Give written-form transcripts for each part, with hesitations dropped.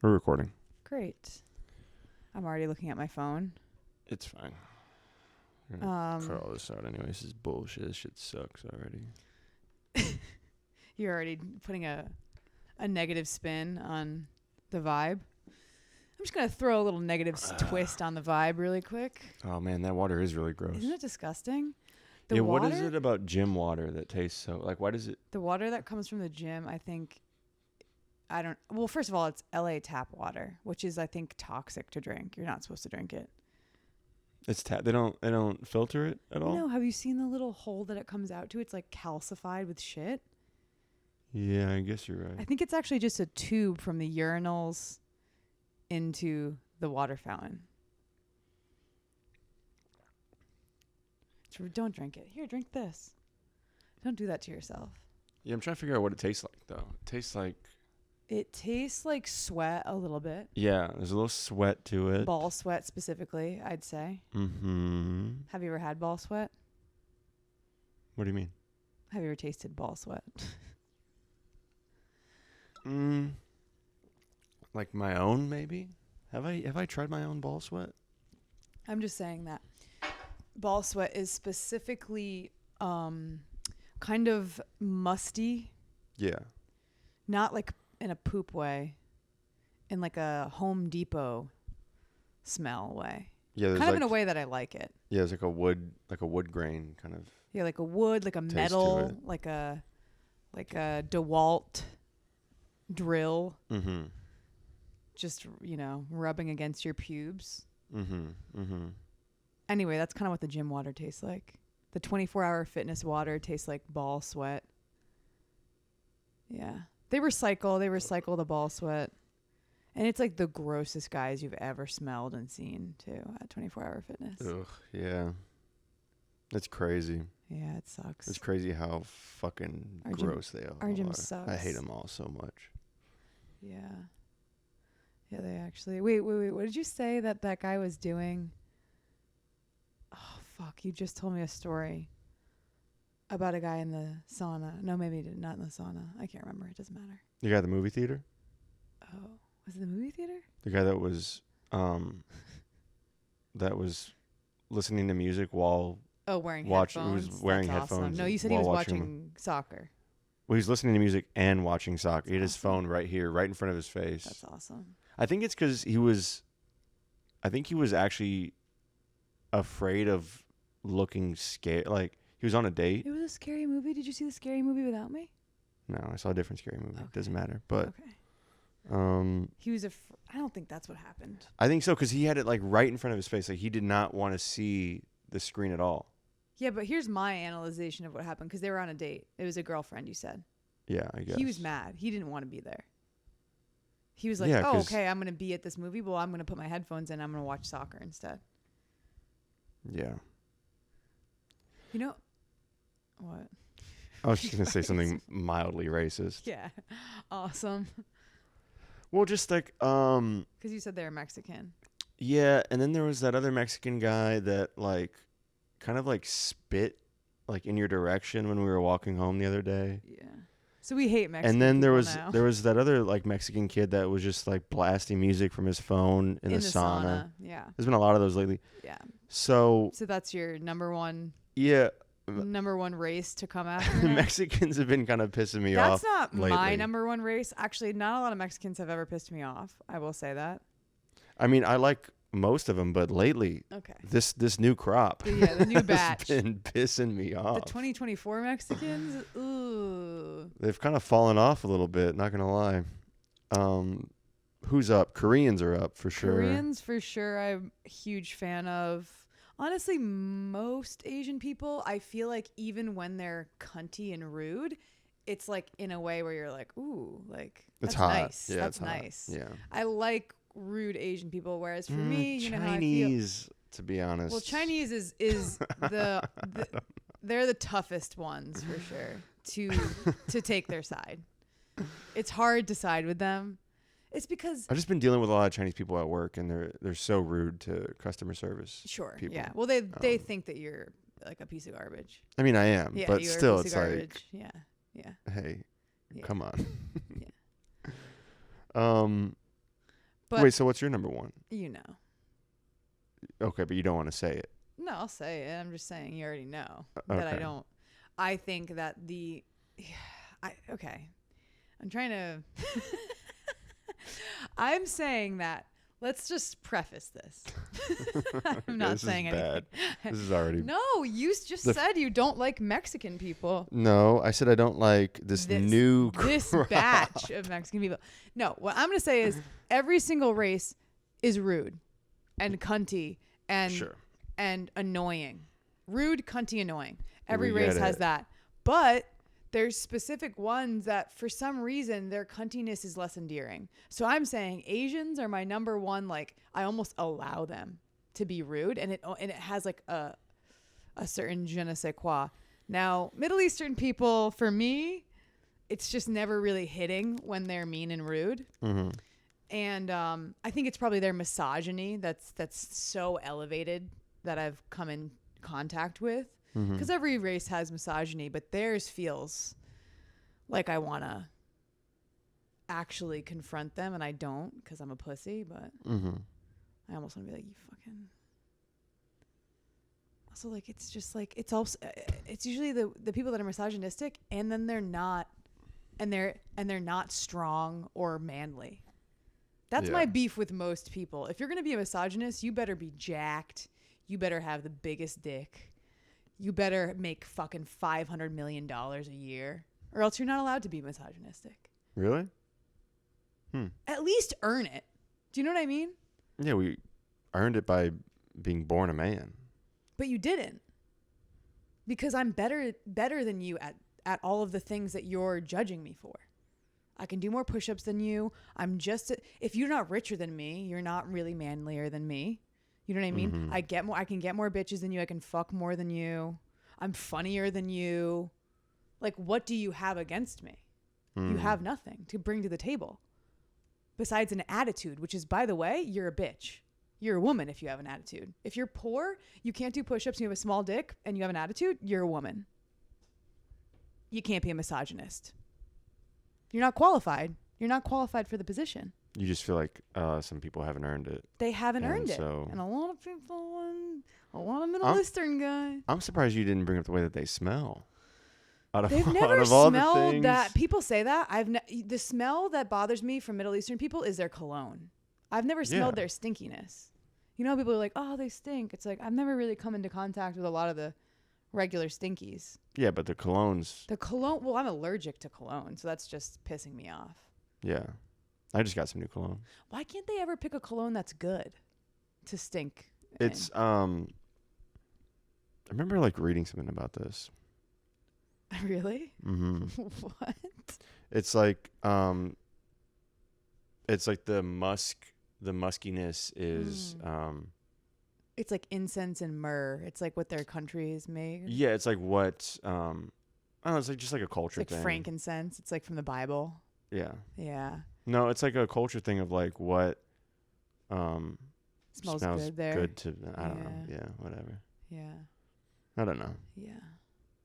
We're recording. Great. I'm already looking at my phone. It's fine. We're gonna cut all this out anyway. This is bullshit. This shit sucks already. You're already putting a negative spin on the vibe. I'm just going to throw a little negative twist on the vibe really quick. Oh, man, that water is really gross. Isn't it disgusting? Yeah, what is it about gym water that tastes so... Like, why does it... The water that comes from the gym, I think... Well, first of all, it's LA tap water, which is, I think, toxic to drink. You're not supposed to drink it. It's They don't filter it at all? No, have you seen the little hole that it comes out to? It's, like, calcified with shit. Yeah, I guess you're right. I think it's actually just a tube from the urinals into the water fountain. So don't drink it. Here, drink this. Don't do that to yourself. Yeah, I'm trying to figure out what it tastes like, though. It tastes like sweat a little bit. Yeah, there's a little sweat to it. Ball sweat specifically, I'd say. Mm-hmm. Have you ever had ball sweat? What do you mean? Have you ever tasted ball sweat? Like my own, maybe? Have I tried my own ball sweat? I'm just saying that ball sweat is specifically kind of musty. Yeah. Not like in a poop way, in like a Home Depot smell way. Yeah, kind of in a way that I like it. Yeah, it's like a wood grain kind of. Yeah, like a wood, like a metal, like a DeWalt drill. Mm-hmm. Just, rubbing against your pubes. Mm-hmm. Mm-hmm. Anyway, that's kind of what the gym water tastes like. The 24-hour fitness water tastes like ball sweat. Yeah. They recycle the ball sweat. And it's like the grossest guys you've ever smelled and seen, too, at 24-hour fitness. Ugh, yeah. That's crazy. Yeah, it sucks. It's crazy how fucking gross they are. Our gym sucks. I hate them all so much. Yeah. Yeah, they actually... Wait. What did you say that guy was doing? Oh, fuck. You just told me a story about a guy in the sauna. No, maybe not in the sauna. I can't remember. It doesn't matter. The guy at the movie theater? Oh. Was it the movie theater? The guy that was listening to music while... Oh, wearing headphones? He was wearing That's headphones. Awesome. No, you said he was watching soccer. Well, he's listening to music and watching soccer. He had his phone right here, right in front of his face. That's awesome. I think it's because he was actually afraid of looking scared. Like, he was on a date. It was a scary movie. Did you see the scary movie without me? No, I saw a different scary movie. Okay. It doesn't matter. But he was I don't think that's what happened. I think so, because he had it like right in front of his face. Like, he did not want to see the screen at all. Yeah, but here's my analyzation of what happened, because they were on a date. It was a girlfriend, you said. Yeah, I guess. He was mad. He didn't want to be there. He was like, Yeah, okay, I'm going to be at this movie. Well, I'm going to put my headphones in. I'm going to watch soccer instead. Yeah. You know what? I was just going to say something mildly racist. Yeah. Awesome. Well, just like... Because you said they were Mexican. Yeah, and then there was that other Mexican guy that, like, kind of, like, spit, like, in your direction when we were walking home the other day. Yeah. So we hate Mexican And then there now. was that other, like, Mexican kid that was just, like, blasting music from his phone in the sauna. Yeah. There's been a lot of those lately. Yeah. So that's your number one... Yeah. Number one race to come after. Mexicans have been kind of pissing me off. That's not lately. my number one race. Actually, not a lot of Mexicans have ever pissed me off. I will say that. I mean, I like most of them, but lately, this new crop, the new batch, has been pissing me off. The 2024 Mexicans, ooh, they've kind of fallen off a little bit. Not gonna lie. Who's up? Koreans are up for sure. Koreans for sure. I'm a huge fan of. Honestly, most Asian people, I feel like even when they're cunty and rude, it's like in a way where you're like, ooh, like that's nice. Yeah, that's nice. Yeah. I like rude Asian people, whereas for me, you know how I feel. Chinese, to be honest. Well, Chinese is they're the toughest ones for sure to take their side. It's hard to side with them. It's because I've just been dealing with a lot of Chinese people at work, and they're so rude to customer service. Sure. People. Yeah. Well, they think that you're like a piece of garbage. I mean, I am, Yeah, but you're still, a piece it's of like, garbage. Yeah. hey, Yeah. come on. Yeah. But Wait, so what's your number one? you know. Okay, but you don't want to say it. No, I'll say it. I'm just saying you already know that I Okay. don't. I think that okay. I'm trying to. I'm saying that. Let's just preface this. I'm not this saying is anything. bad. This is already. No, you just said you don't like Mexican people. No, I said I don't like this new crowd. Batch of Mexican people. No, what I'm gonna say is every single race is rude and cunty and Sure. and annoying. Rude, cunty, annoying. Every We race get has it. that. But there's specific ones that for some reason their cuntiness is less endearing. So I'm saying Asians are my number one. Like I almost allow them to be rude, and it has like a certain je ne sais quoi. Now Middle Eastern people, for me, it's just never really hitting when they're mean and rude. Mm-hmm. And I think it's probably their misogyny that's so elevated that I've come in contact with. Because every race has misogyny, but theirs feels like I want to actually confront them, and I don't because I'm a pussy, but I almost want to be like, you fucking... Also, like, it's just like, it's also, it's usually the people that are misogynistic, and then they're not, and they're not strong or manly. That's my beef with most people. If you're going to be a misogynist, you better be jacked. You better have the biggest dick. You better make fucking $500 million a year, or else you're not allowed to be misogynistic. Really? At least earn it. Do you know what I mean? Yeah, we earned it by being born a man. But you didn't. Because I'm better than you at all of the things that you're judging me for. I can do more push-ups than you. If you're not richer than me, you're not really manlier than me. You know what I mean? I can get more bitches than you. I can fuck more than you. I'm funnier than you. Like, what do you have against me? You have nothing to bring to the table besides an attitude, which is, by the way, you're a bitch. You're a woman if you have an attitude. If you're poor, you can't do push-ups, and you have a small dick, and you have an attitude, you're a woman. You can't be a misogynist. You're not qualified. You're not qualified for the position. You just feel like some people haven't earned it. They haven't earned it. So And a lot of people, a lot of Middle Eastern guys. I'm surprised you didn't bring up the way that they smell. They've never smelled that. People say that. The smell that bothers me from Middle Eastern people is their cologne. I've never smelled their stinkiness. You know, people are like, oh, they stink. It's like, I've never really come into contact with a lot of the regular stinkies. Yeah, but the colognes. The cologne, well, I'm allergic to cologne, so that's just pissing me off. Yeah. I just got some new cologne. Why can't they ever pick a cologne that's good to stink? It's, I remember like reading something about this. Really? Mm-hmm. What? It's like the muskiness is, It's like incense and myrrh. It's like what their country is made. yeah, it's like what, I don't know, it's like just like a culture It's like thing. frankincense. It's like from the Bible. Yeah. Yeah. No, it's like a culture thing of like what, Smells good there. good to, I don't know. Yeah, whatever. Yeah. I don't know. Yeah.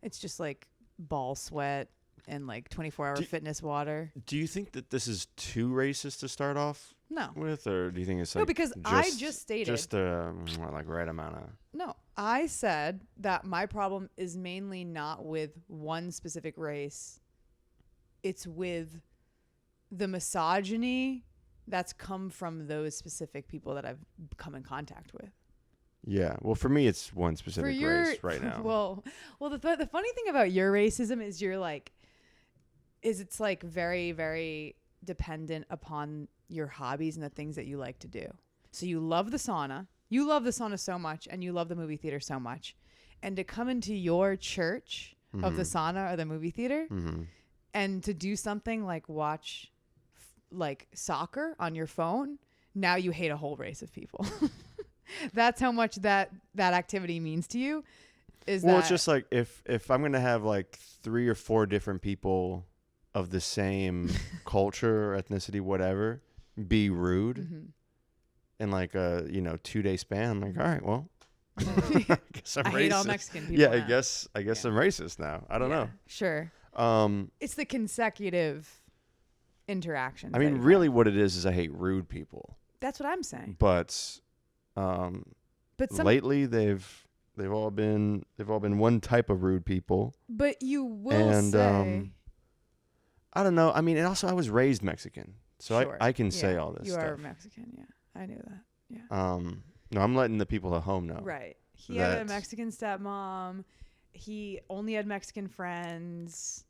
It's just like ball sweat and like 24-hour fitness water. Do you think that this is too racist to start off No. with, or do you think it's like No, because I just stated. just the like right amount of? No, I said that my problem is mainly not with one specific race. It's with the misogyny that's come from those specific people that I've come in contact with. Yeah. Well, for me, it's one specific race right now. Well, the funny thing about your racism is it's like very, very dependent upon your hobbies and the things that you like to do. So you love the sauna. You love the sauna so much, and you love the movie theater so much. And to come into your church of the sauna or the movie theater and to do something like watch like soccer on your phone, now you hate a whole race of people. That's how much that activity means to you. It's just like if I'm gonna have like 3 or 4 different people of the same culture, ethnicity, whatever, be rude in like a 2-day span, I'm like, all right, well, I guess I'm I racist. hate all Mexican people. Yeah, now. I guess I'm racist now. I don't know. Sure. It's the consecutive interactions. I mean, really, what it is I hate rude people. That's what I'm saying. But But lately they've all been one type of rude people. But you will and say, I don't know. I mean, and also I was raised Mexican, so sure. I can say all this you stuff. are Mexican, yeah. I knew that. Yeah. No, I'm letting the people at home know. Right. He had a Mexican stepmom. He only had Mexican friends.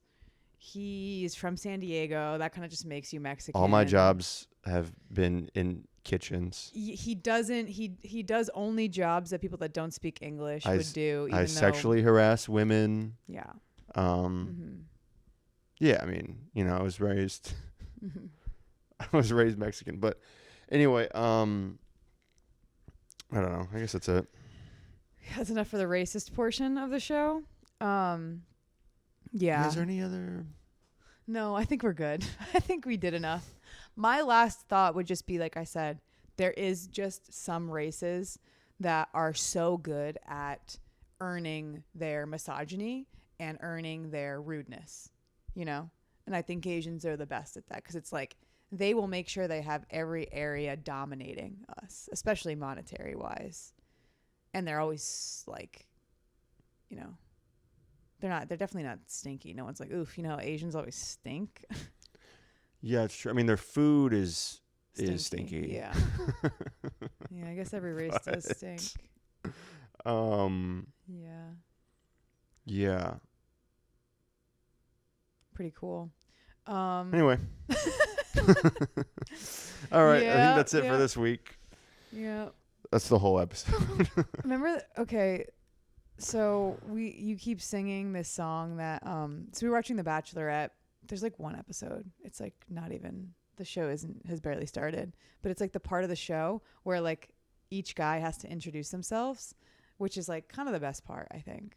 He's from San Diego. That kind of just makes you Mexican. All my jobs have been in kitchens. He doesn't. He does only jobs that people that don't speak English would do. I sexually harass women. Yeah. Yeah. I mean, I was raised. I was raised Mexican, but anyway, I don't know. I guess that's it. That's enough for the racist portion of the show. Yeah. Is there any other? No, I think we're good. I think we did enough. My last thought would just be, like I said, there is just some races that are so good at earning their misogyny and earning their rudeness, And I think Asians are the best at that because it's like they will make sure they have every area dominating us, especially monetary wise. And they're always like, they're definitely not stinky. No one's like, oof, Asians always stink. Yeah, it's true. I mean, their food is stinky. Yeah. Yeah, I guess every race does stink. Yeah. Yeah. Pretty cool. Anyway. All right. I think that's it for this week. Yeah. That's the whole episode. Remember? Okay. So you keep singing this song that so we were watching The Bachelorette. There's like one episode. It's like not even, the show has barely started, but it's like the part of the show where like each guy has to introduce themselves, which is like kind of the best part, I think.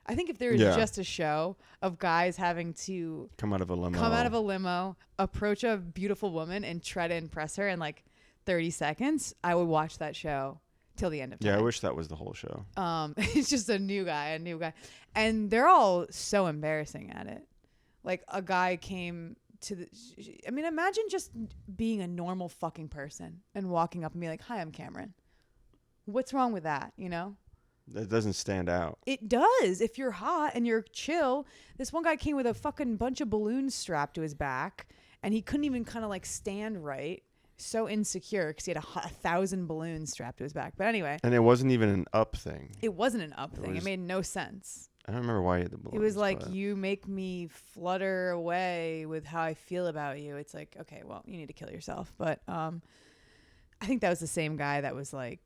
I think if there was just a show of guys having to come out of a limo, approach a beautiful woman and try to impress her in like 30 seconds, I would watch that show till the end of time. Yeah, I wish that was the whole show. It's just a new guy. And they're all so embarrassing at it. Like a guy came to imagine just being a normal fucking person and walking up and be like, "Hi, I'm Cameron." What's wrong with that, That doesn't stand out. It does. If you're hot and you're chill. This one guy came with a fucking bunch of balloons strapped to his back, and he couldn't even kind of like stand right. So insecure because he had 1,000 balloons strapped to his back. But anyway. And it wasn't even an up thing. It wasn't an up thing. It made no sense. I don't remember why he had the balloons. It was like, you make me flutter away with how I feel about you. It's like, okay, well, you need to kill yourself. But I think that was the same guy that was like,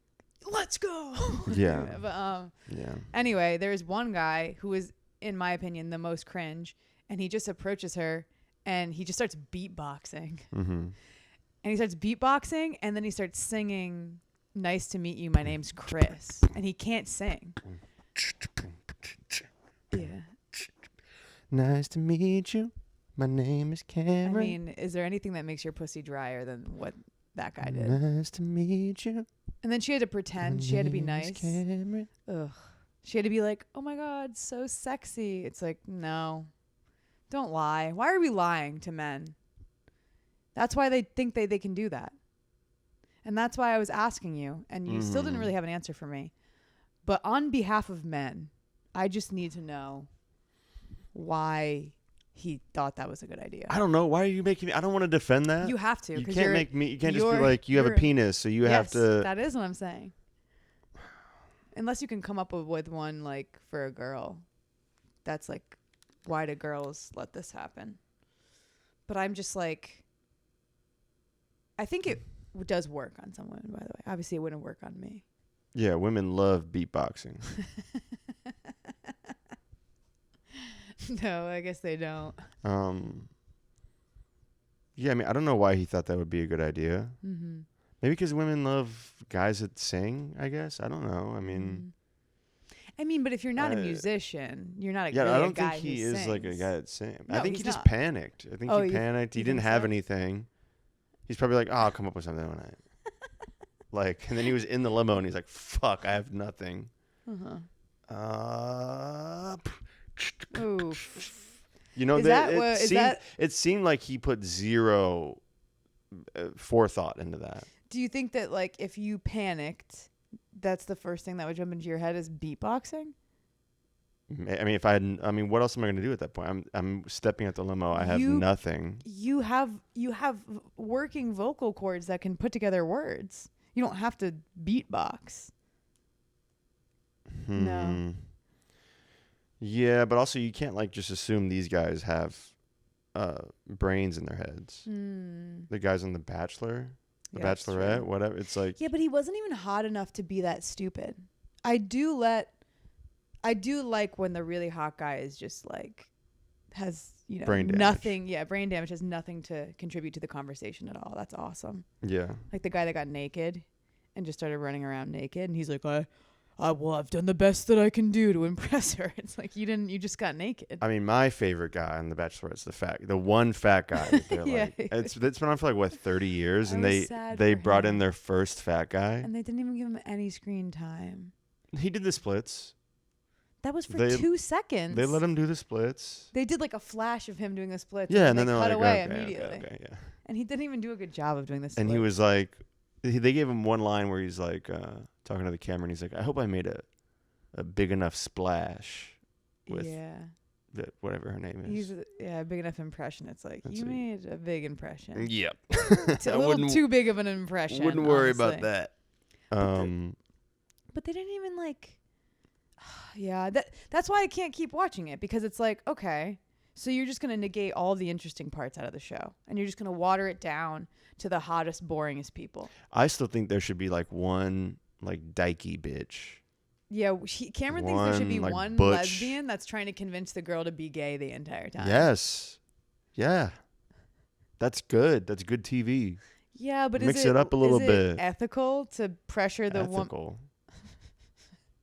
let's go. Yeah. But yeah. Anyway, there's one guy who is, in my opinion, the most cringe, and he just approaches her and he just starts beatboxing. Mm-hmm. And he starts beatboxing, and then he starts singing, "Nice to meet you, my name's Chris." And he can't sing. Yeah. Nice to meet you. My name is Cameron. I mean, is there anything that makes your pussy drier than what that guy did? Nice to meet you. And then she had to pretend. She had to be nice. Cameron. Ugh. She had to be like, "Oh my God, so sexy." It's like, no. Don't lie. Why are we lying to men? That's why they think they can do that. And that's why I was asking you, and you still didn't really have an answer for me. But on behalf of men, I just need to know why he thought that was a good idea. I don't know. Why are you making me? I don't want to defend that. You have to. You can't make me. You can't just be like, you have a penis, so you yes, have to. That is what I'm saying. Unless you can come up with one like for a girl. That's like, why do girls let this happen? But I'm just like, I think it does work on someone, by the way. Obviously, it wouldn't work on me. Yeah, women love beatboxing. No, I guess they don't. Yeah, I mean, I don't know why he thought that would be a good idea. Mm-hmm. Maybe because women love guys that sing, I guess. I don't know. I mean... but if you're not a musician, you're not a yeah, really I don't guy think he is sings. like a guy that sings. No, I think he's he just not. panicked. I think he panicked. He didn't have so? anything. He's probably like, I'll come up with something when I... like, and then he was in the limo and he's like, fuck, I have nothing. Oof. You know, it seemed like he put zero forethought into that. Do you think that like if you panicked, that's the first thing that would jump into your head is beatboxing? I mean, what else am I going to do at that point? I'm stepping at the limo. I have nothing. You have working vocal cords that can put together words. You don't have to beatbox. No. Yeah, but also you can't like just assume these guys have brains in their heads. The guys on The Bachelor, The Bachelorette, whatever. It's like, yeah, but he wasn't even hot enough to be that stupid. I do like when the really hot guy is just like has, you know, brain damage. Nothing. Yeah, brain damage has nothing to contribute to the conversation at all. That's awesome. Yeah. Like the guy that got naked and just started running around naked, and he's like, I've done the best that I can do to impress her. It's like you just got naked. I mean, my favorite guy on The Bachelor is the one fat guy. That they're like, it's been on for like 30 years, and they brought in their first fat guy, and they didn't even give him any screen time. He did the splits. That was for 2 seconds. They let him do the splits. They did like a flash of him doing the splits. Yeah, and then they cut like, away okay, immediately. Okay, yeah. And he didn't even do a good job of doing the splits. And he was like, they gave him one line where he's like talking to the camera, and he's like, I hope I made a big enough splash with whatever her name is. A big enough impression. It's like, you made a big impression. Yep. It's a little too big of an impression. Wouldn't worry about that. But they didn't even like... Yeah, that's why I can't keep watching it, because it's like, okay, so you're just going to negate all the interesting parts out of the show, and you're just going to water it down to the hottest, boringest people. I still think there should be like one like dykey bitch. Yeah, Cameron thinks there should be like one butch lesbian that's trying to convince the girl to be gay the entire time. Yes. Yeah. That's good. That's good TV. Yeah, but mix it up a little bit. Ethical to pressure the woman? Ethical.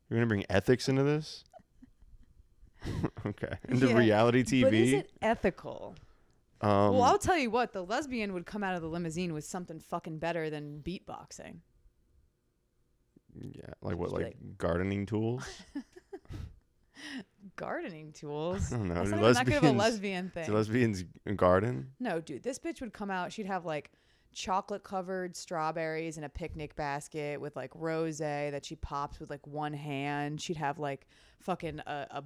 You're going to bring ethics into this? Okay. Into reality TV? But is it ethical? Well, I'll tell you what. The lesbian would come out of the limousine with something fucking better than beatboxing. Yeah. Like what? Like gardening tools? Gardening tools? I don't know. That's not that good of a lesbian thing. Do lesbians garden? No, dude. This bitch would come out. She'd have like chocolate covered strawberries in a picnic basket with like rosé that she pops with like one hand. She'd have like fucking a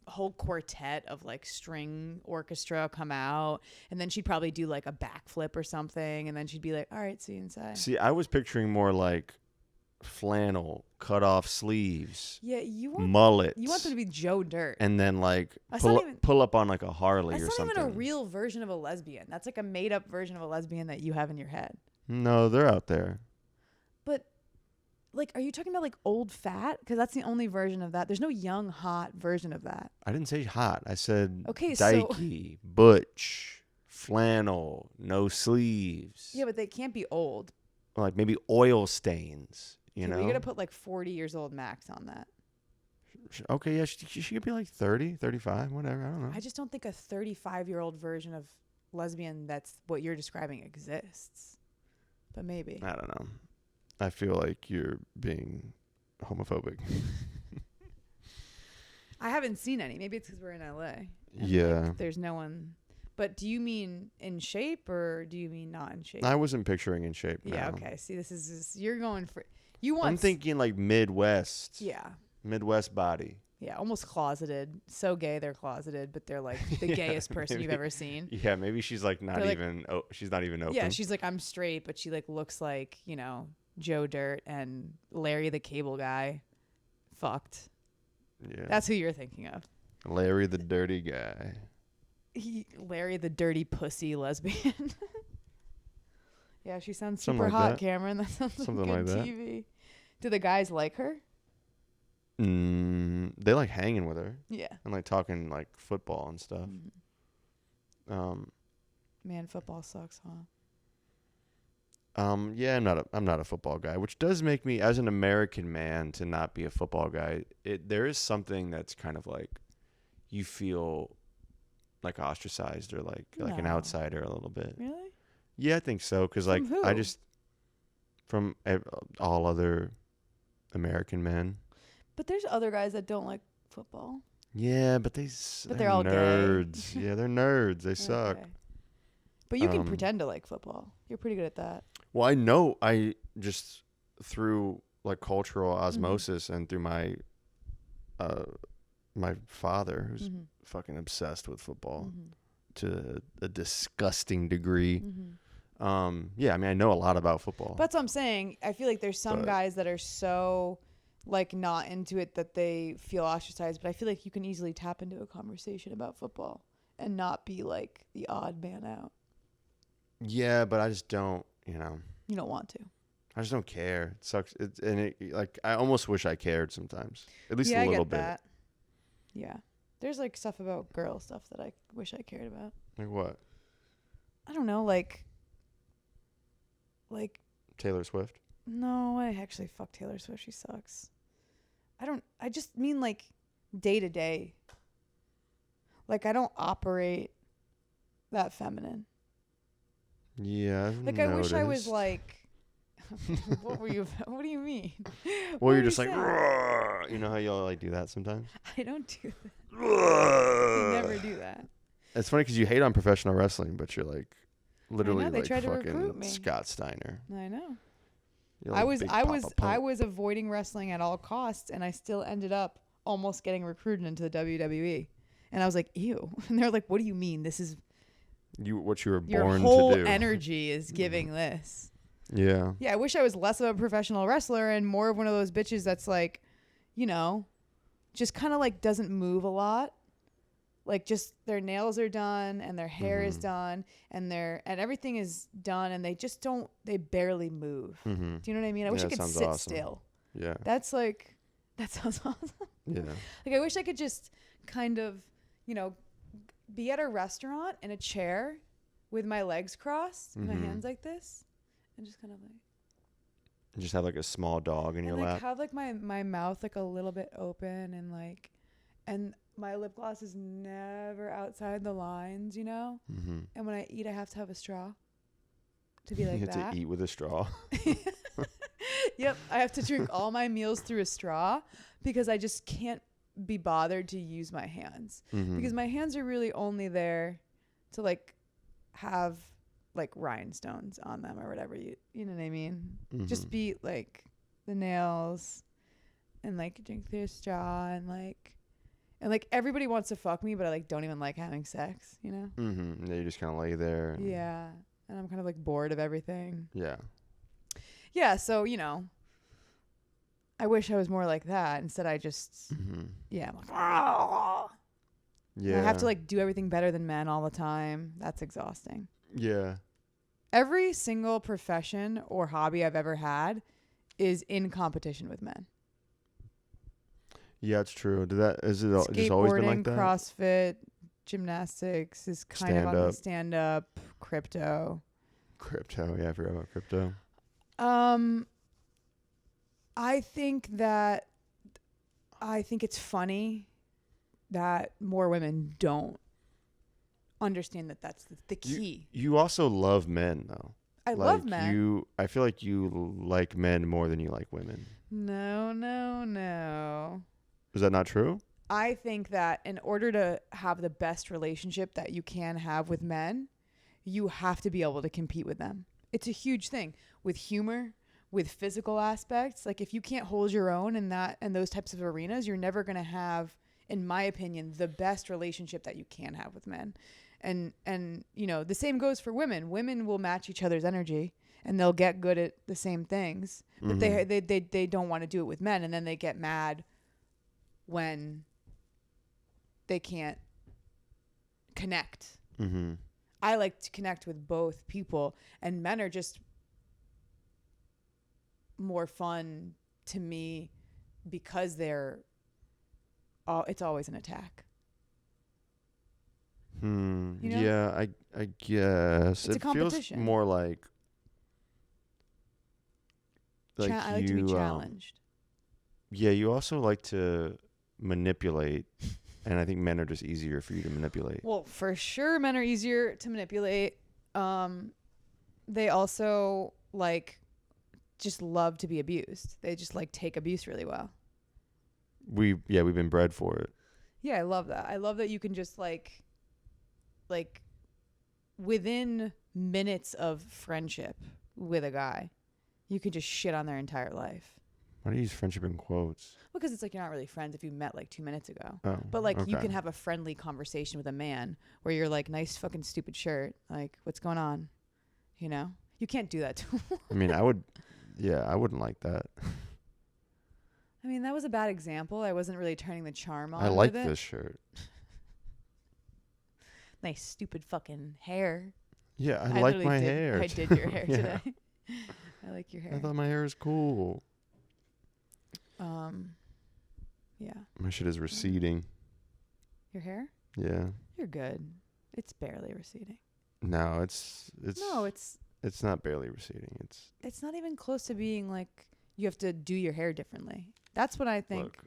whole quartet of like string orchestra come out, and then she'd probably do like a backflip or something, and then she'd be like, all right, see you inside. See, I was picturing more like flannel, cut off sleeves. Yeah, mullets. You want them to be Joe Dirt, and then like pull up on like a Harley or something. That's not even a real version of a lesbian. That's like a made up version of a lesbian that you have in your head. No, they're out there. But like, are you talking about like old fat? Because that's the only version of that. There's no young hot version of that. I didn't say hot. I said dykey, butch, flannel, no sleeves. Yeah, but they can't be old. Like maybe oil stains. You know, you're gonna put like 40 years old max on that. Okay, yeah, she could be like 30, 35, whatever. I don't know. I just don't think a 35-year-old version of lesbian that's what you're describing exists. But maybe. I don't know. I feel like you're being homophobic. I haven't seen any. Maybe it's because we're in LA. Yeah. Like, there's no one. But do you mean in shape or do you mean not in shape? I wasn't picturing in shape. Yeah. No. Okay. See, this is you're going for. You want. I'm thinking like Midwest. Yeah. Midwest body. Yeah, almost closeted. So gay they're closeted, but they're like the gayest person you've ever seen. Yeah, maybe she's like not even. She's not even open. Yeah, she's like, I'm straight, but she like looks like, you know, Joe Dirt and Larry the Cable Guy. Fucked. Yeah. That's who you're thinking of. Larry the Dirty Guy. Larry the Dirty Pussy Lesbian. Yeah, she sounds super like hot, that. Cameron. That sounds something like good like TV. Do the guys like her? They like hanging with her. Yeah. And like talking like football and stuff. Mm-hmm. Man, football sucks, huh? Yeah, I'm not a football guy, which does make me, as an American man, to not be a football guy. There is something that's kind of like you feel like ostracized or like an outsider a little bit. Really? Yeah, I think so. Because like who? From all other American men. But there's other guys that don't like football. Yeah, but they're all nerds. gay. Yeah, they're nerds. They suck. But you can pretend to like football. You're pretty good at that. Well, I know I just through like cultural osmosis and through my my father, who's fucking obsessed with football to a disgusting degree. Yeah, I mean, I know a lot about football. But that's what I'm saying. I feel like there's some guys that are so like not into it that they feel ostracized, but I feel like you can easily tap into a conversation about football and not be like the odd man out. Yeah, but I just don't, you don't want to. I just don't care. It sucks. Like I almost wish I cared sometimes, at least a little bit. That. Yeah, there's like stuff about girl stuff that I wish I cared about. Like what? I don't know, like Taylor Swift. No, I actually fuck Taylor Swift. She sucks. I just mean like day to day. Like I don't operate that feminine. Yeah. Like I wish I was like. What do you mean? Well, you're just like, you know how y'all like do that sometimes? I don't do that. I never do that. It's funny because you hate on professional wrestling, but you're like literally they like tried to recruit fucking me. Scott Steiner. I know. Like I was avoiding wrestling at all costs, and I still ended up almost getting recruited into the WWE. And I was like, ew. And they're like, what do you mean? This is what you were born your to do. whole energy is giving this. Yeah. Yeah, I wish I was less of a professional wrestler and more of one of those bitches that's like, just kind of like doesn't move a lot. Like just their nails are done and their hair is done and everything is done and they barely move. Do you know what I mean? I wish I could sit still. Yeah. That sounds awesome. Yeah. Like I wish I could just kind of, be at a restaurant in a chair with my legs crossed, and my hands like this. And just kind of like just have like a small dog in your lap. Have like my mouth like a little bit open and my lip gloss is never outside the lines, And when I eat, I have to have a straw to be like that. You have to eat with a straw. Yep, I have to drink all my meals through a straw because I just can't be bothered to use my hands because my hands are really only there to like have like rhinestones on them or whatever you know what I mean. Just be like the nails and like drink through a straw and like everybody wants to fuck me, but I like don't even like having sex, Yeah, you just kind of lay there. Yeah, and I'm kind of like bored of everything. Yeah, so I wish I was more like that. Instead, I just I'm like, I have to like do everything better than men all the time. That's exhausting. Yeah. Every single profession or hobby I've ever had is in competition with men. Yeah, it's true. Is it just always been like that? CrossFit, gymnastics is kind of on the stand-up, crypto. Crypto, yeah, I forgot about crypto. I think it's funny that more women don't understand that that's the key. You also love men, though. I love men. I feel like you like men more than you like women. No. Is that not true? I think that in order to have the best relationship that you can have with men, you have to be able to compete with them. It's a huge thing with humor, with physical aspects. Like if you can't hold your own in those types of arenas, you're never going to have, in my opinion, the best relationship that you can have with men. And the same goes for women. Women will match each other's energy and they'll get good at the same things, but they don't want to do it with men. And then they get mad when they can't connect. I like to connect with both people, and men are just more fun to me because it's always an attack. Yeah, I guess it's a competition. Feels more like I like to be challenged. Yeah, you also like to manipulate, and I think men are just easier for you to manipulate. Well, for sure, men are easier to manipulate. They also like just love to be abused. They just like take abuse really well. We've been bred for it. Yeah, I love that. I love that you can just like within minutes of friendship with a guy, You could just shit on their entire life. Why do you use friendship in quotes? Because it's like you're not really friends if you met like 2 minutes ago. Oh, But like you okay. can have a friendly conversation with a man where you're like, nice fucking stupid shirt. Like, what's going on? You know? You can't do that to him. I mean, I wouldn't like that. I mean, that was a bad example. I wasn't really turning the charm on. I like with it. this shirt. Nice stupid fucking hair. Yeah, I like my hair. I did your hair Yeah. today. I like your hair. I thought my hair was cool. Yeah. My shit is receding. Your hair? Yeah. You're good. It's barely receding. No, it's not barely receding. It's not even close to being like you have to do your hair differently. That's what I think. Look,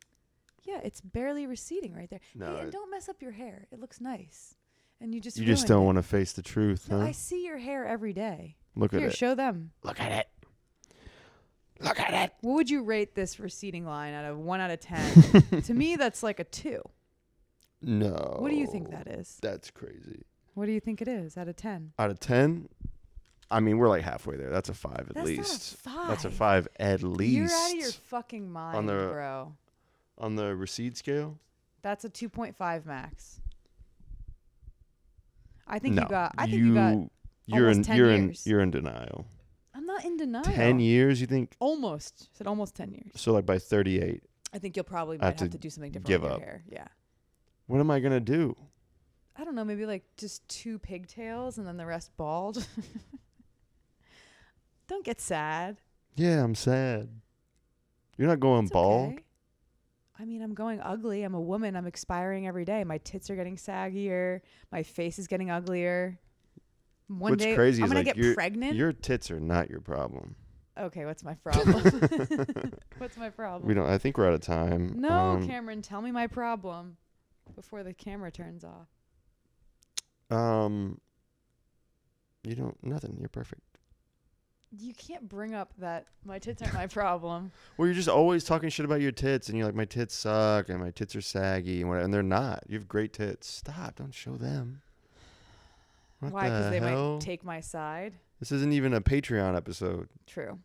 Yeah, it's barely receding right there. no, Hey, and don't mess up your hair. It looks nice. And you just don't ruined want to face the truth, it. No, huh? I see your hair every day. Look Here, at it. show them. Look at it. Look at it. What would you rate this receding line out of 1 out of 10? To me, that's like a 2. No. What do you think that is? That's crazy. What do you think it is out of 10? Out of 10, I mean, we're like halfway there. That's a 5 at That's least. not a 5. That's a 5 at least. You're out of your fucking mind, bro. On the recede scale? That's a 2.5 max. I think No, you got. I think you got. You're almost in 10 you're years. in you're in denial. I'm not in denial. 10 years, you think? Almost. I said almost 10 years. So like by 38. I think you'll probably I have might have to to do something different give with up. your hair. Yeah. What am I going to do? I don't know. Maybe like just 2 pigtails and then the rest bald. Don't get sad. Yeah, I'm sad. You're not going It's bald? okay. I mean, I'm going ugly. I'm a woman. I'm expiring every day. My tits are getting saggier. My face is getting uglier. One What's day crazy I'm is gonna like get pregnant. your tits are not your problem. Okay, what's my problem? What's my problem? I think we're out of time. No, Cameron, tell me my problem before the camera turns off. Nothing. You're perfect. You can't bring up that my tits aren't my problem. Well, you're just always talking shit about your tits, and you're like, my tits suck, and my tits are saggy, and whatever, and they're not. You have great tits. Stop. Don't show them. What Why? Because the they hell? might take my side. This isn't even a Patreon episode. True.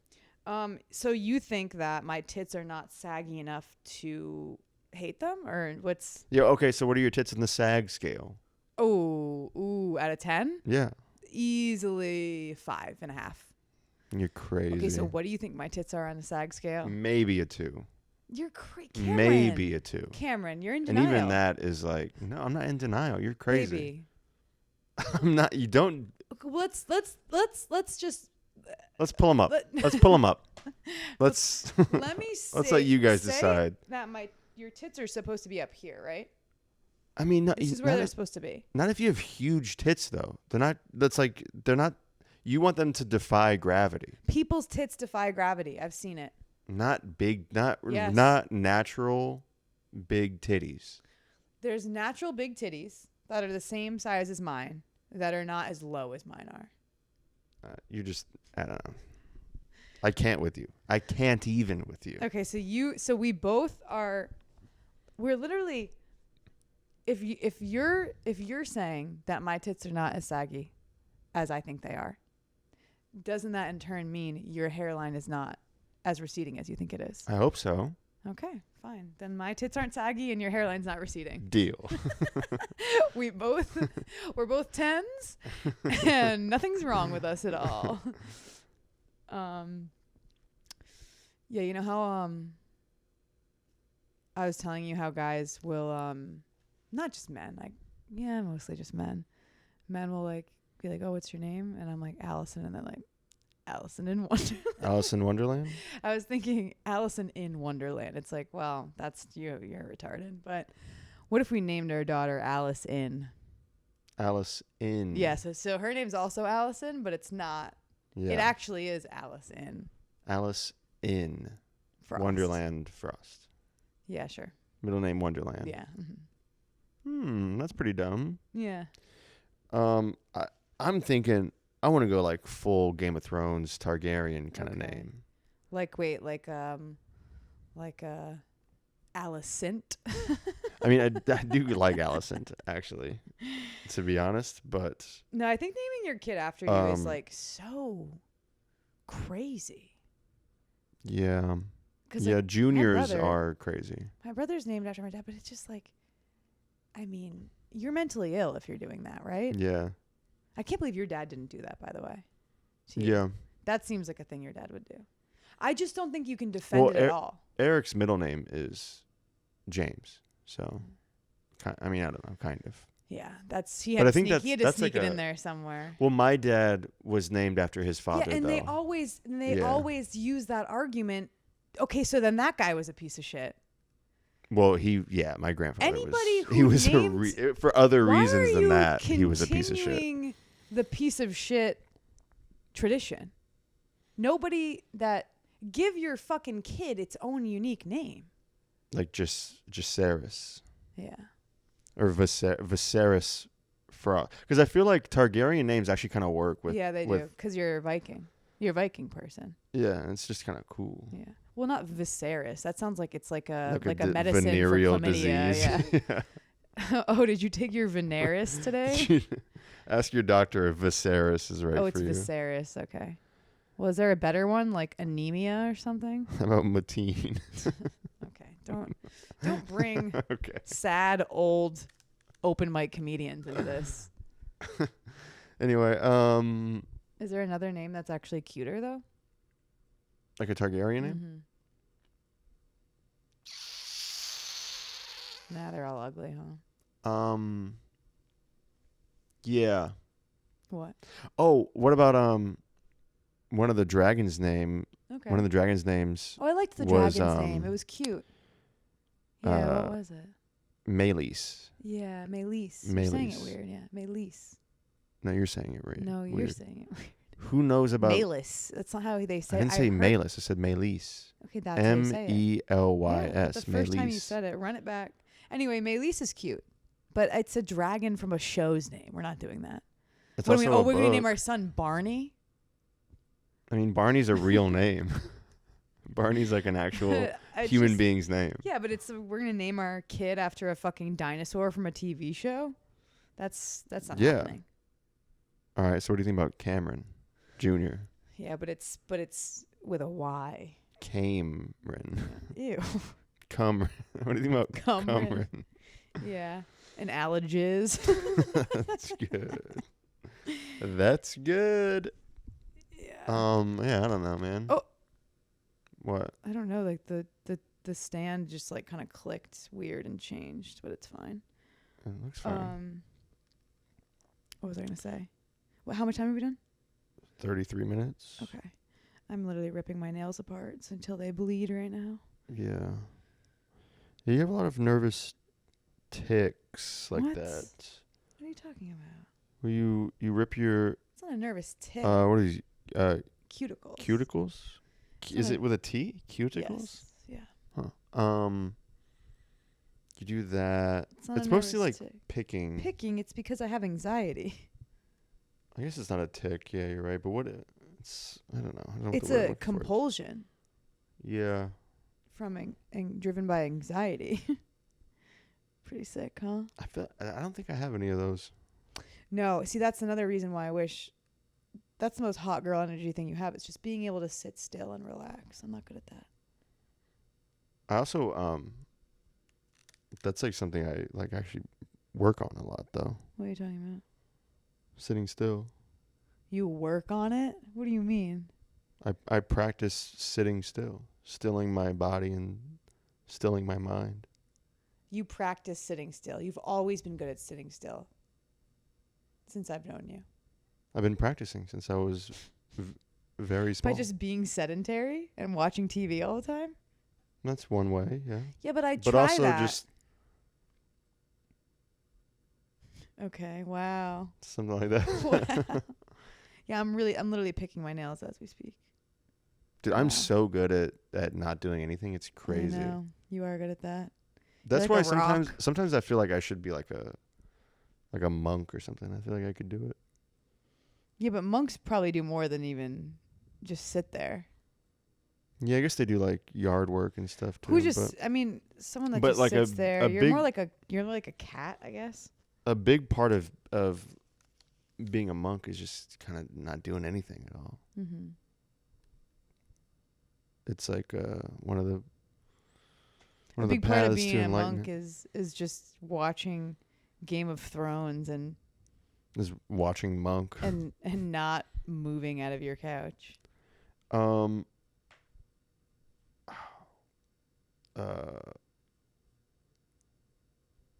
So you think that my tits are not saggy enough to hate them, or what's? Yeah. Okay. So what are your tits in the sag scale? Ooh, out of 10? Yeah. Easily 5.5. You're crazy. Okay, so what do you think my tits are on the SAG scale? Maybe a 2. You're crazy. Maybe a 2. Cameron, you're in And denial. even that is like, no, I'm not in denial. You're crazy. Baby. I'm not. You don't. Let's just Let's pull them up. let, Let's pull them up. Let's. let me say, Let's let you guys say decide. that your tits are supposed to be up here, right? I mean, This is where they're supposed to be. not if you have huge tits though. They're not. That's like they're not. You want them to defy gravity. People's tits defy gravity. I've seen it. Not big. Not Yes. not natural big titties. There's natural big titties that are the same size as mine that are not as low as mine are. You just. I don't know. I can't with you. I can't even with you. Okay, so we both are. We're literally. If you're saying that my tits are not as saggy as I think they are, doesn't that in turn mean your hairline is not as receding as you think it is? I hope so. Okay, fine. Then my tits aren't saggy and your hairline's not receding. Deal. we're both 10s and nothing's wrong with us at all. Yeah, you know how I was telling you how guys will not just men, like yeah, mostly just men. Men will like be like, "Oh, what's your name?" And I'm like, "Allison," and they're like, "Allison in Wonderland." Alice in Wonderland? I was thinking Allison in Wonderland. It's like, well, that's you're retarded. But what if we named our daughter Alice in? Alice in. Yes. Yeah, so her name's also Allison, but it's not. Yeah. It actually is Alice in. Alice in Frost. Wonderland Frost. Yeah, sure. Middle name Wonderland. Yeah. Mm-hmm. That's pretty dumb. Yeah. I'm thinking I want to go like full Game of Thrones Targaryen kind of name. Like wait, like Alicent. I mean, I do like Alicent actually, to be honest, but No, I think naming your kid after you is like so crazy. Yeah. 'Cause, Yeah, like, juniors are crazy. my brother's named after my dad, but it's just like, I mean, you're mentally ill if you're doing that, right? Yeah. I can't believe your dad didn't do that, by the way. to you. Yeah. That seems like a thing your dad would do. I just don't think you can defend it at all. Eric's middle name is James. So, I mean, I don't know, kind of. Yeah, he had to sneak like it in there somewhere. Well, my dad was named after his father. Yeah, and though. they always use that argument. Okay, so then that guy was a piece of shit. Well, my grandfather for other reasons than that, he was a piece of shit. Continuing the piece of shit tradition. Nobody give your fucking kid its own unique name. Like Jacaerys. Yeah. Or Viserys because I feel like Targaryen names actually kind of work with. Yeah, they do. Because you're a Viking. You're a Viking person. Yeah, and it's just kind of cool. Yeah. Well, not Viserys. That sounds like it's like a medicine venereal for chlamydia. disease. Yeah. Oh, did you take your Veneris today? Ask your doctor if Viserys is right for you. Oh, it's Viserys. Okay. Well, is there a better one, like anemia or something? How about Mateen? Okay. Don't bring sad old open mic comedians into this. Anyway, is there another name that's actually cuter though? Like a Targaryen name? Mm-hmm. Nah, they're all ugly, huh? Yeah. What? Oh, what about one of the dragons' name? Okay. One of the dragons' names. Oh, I liked the dragon's name. It was cute. Yeah, what was it? Meleys. Yeah, Meleys. You're saying it weird, yeah. Meleys. No, you're saying it right. No, you're saying it weird. Who knows about Melis? That's not how they say it. I didn't say Melis. I said Meleys. Okay, that's how you say it. Melys. Yeah, the first time you said it, run it back. Anyway, Meleys is cute, but it's a dragon from a show's name. We're not doing that. It's we're going to name our son Barney. I mean, Barney's a real name. Barney's like an actual human being's name. Yeah, but we're going to name our kid after a fucking dinosaur from a TV show. That's not happening. All right, so what do you think about Cameron Jr.? Yeah, but it's with a Y. Cameron. Ew. Cumron. What do you think about Cumron? Yeah. And allergies. That's good. That's good. Yeah. Yeah, I don't know, man. Oh. What? I don't know. Like the stand just like kind of clicked weird and changed, but it's fine. It looks fine. What was I gonna say? How much time have we done? 33 minutes. Okay. I'm literally ripping my nails apart until they bleed right now. Yeah. You have a lot of nervous tics like that. What are you talking about? Where you rip your... It's not a nervous tick. What are these? Cuticles. Cuticles? Is it with a T? Cuticles? Yes. Yeah. Huh. You do that. It's mostly like tick. picking. Picking, it's because I have anxiety. I guess it's not a tick. Yeah, you're right. But what it's... I don't know. It's a compulsion. Yeah. From driven by anxiety. Pretty sick, huh? I don't think I have any of those. No, see, that's another reason why I wish. That's the most hot girl energy thing you have. It's just being able to sit still and relax. I'm not good at that. I also that's like something I like actually work on a lot though. What are you talking about? Sitting still. You work on it? What do you mean? I practice sitting still, stilling my body and stilling my mind. You practice sitting still. You've always been good at sitting still. Since I've known you. I've been practicing since I was very small. By just being sedentary and watching TV all the time? That's one way, yeah. Yeah, but But also just... Okay, wow. Something like that. Wow. Yeah, I'm literally picking my nails as we speak. Dude, wow. I'm so good at not doing anything. It's crazy. I know. You are good at that. That's why sometimes I feel like I should be like a monk or something. I feel like I could do it. Yeah, but monks probably do more than even just sit there. Yeah, I guess they do like yard work and stuff too. Someone that just sits there. You're like a cat, I guess. A big part of being a monk is just kind of not doing anything at all. Mm-hmm. it's like one of the A big part of paths to being a monk enlightenment is just watching Game of Thrones and is watching Monk. and not moving out of your couch. No,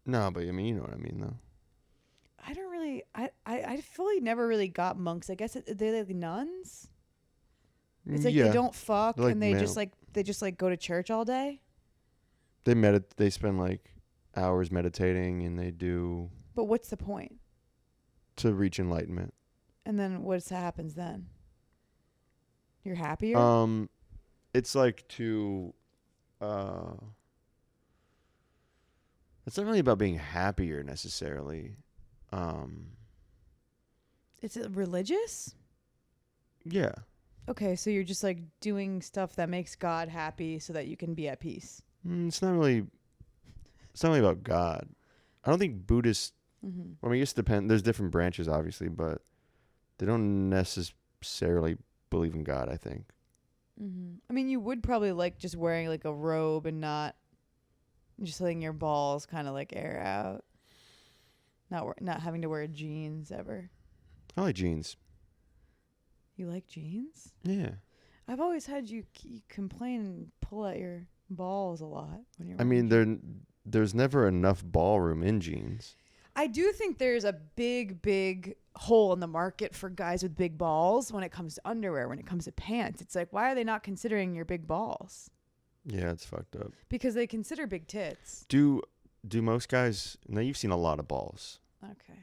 but I mean, you know what I mean, though. I don't really. I fully never really got monks. I guess they're like nuns. It's like they don't fuck They're like and they just like go to church all day. They spend like hours meditating, and they do But what's the point? to reach enlightenment. And then what happens then? You're happier? It's like to it's not really about being happier necessarily. It's religious? Yeah. Okay, so you're just like doing stuff that makes God happy so that you can be at peace. It's not really about God. I don't think Buddhists, Mm-hmm. I mean, I guess it depends. There's different branches, obviously, but they don't necessarily believe in God, I think. Mm-hmm. I mean, you would probably like just wearing like a robe and not just letting your balls kind of like air out. Not having to wear jeans ever. I like jeans. You like jeans? Yeah. I've always had you complain and pull out your balls a lot when you're. I mean, there's never enough ballroom in jeans. I do think there's a big hole in the market for guys with big balls when it comes to underwear, when it comes to pants. It's like, why are they not considering your big balls? Yeah, it's fucked up. Because they consider big tits. Do most guys? Now you've seen a lot of balls. Okay.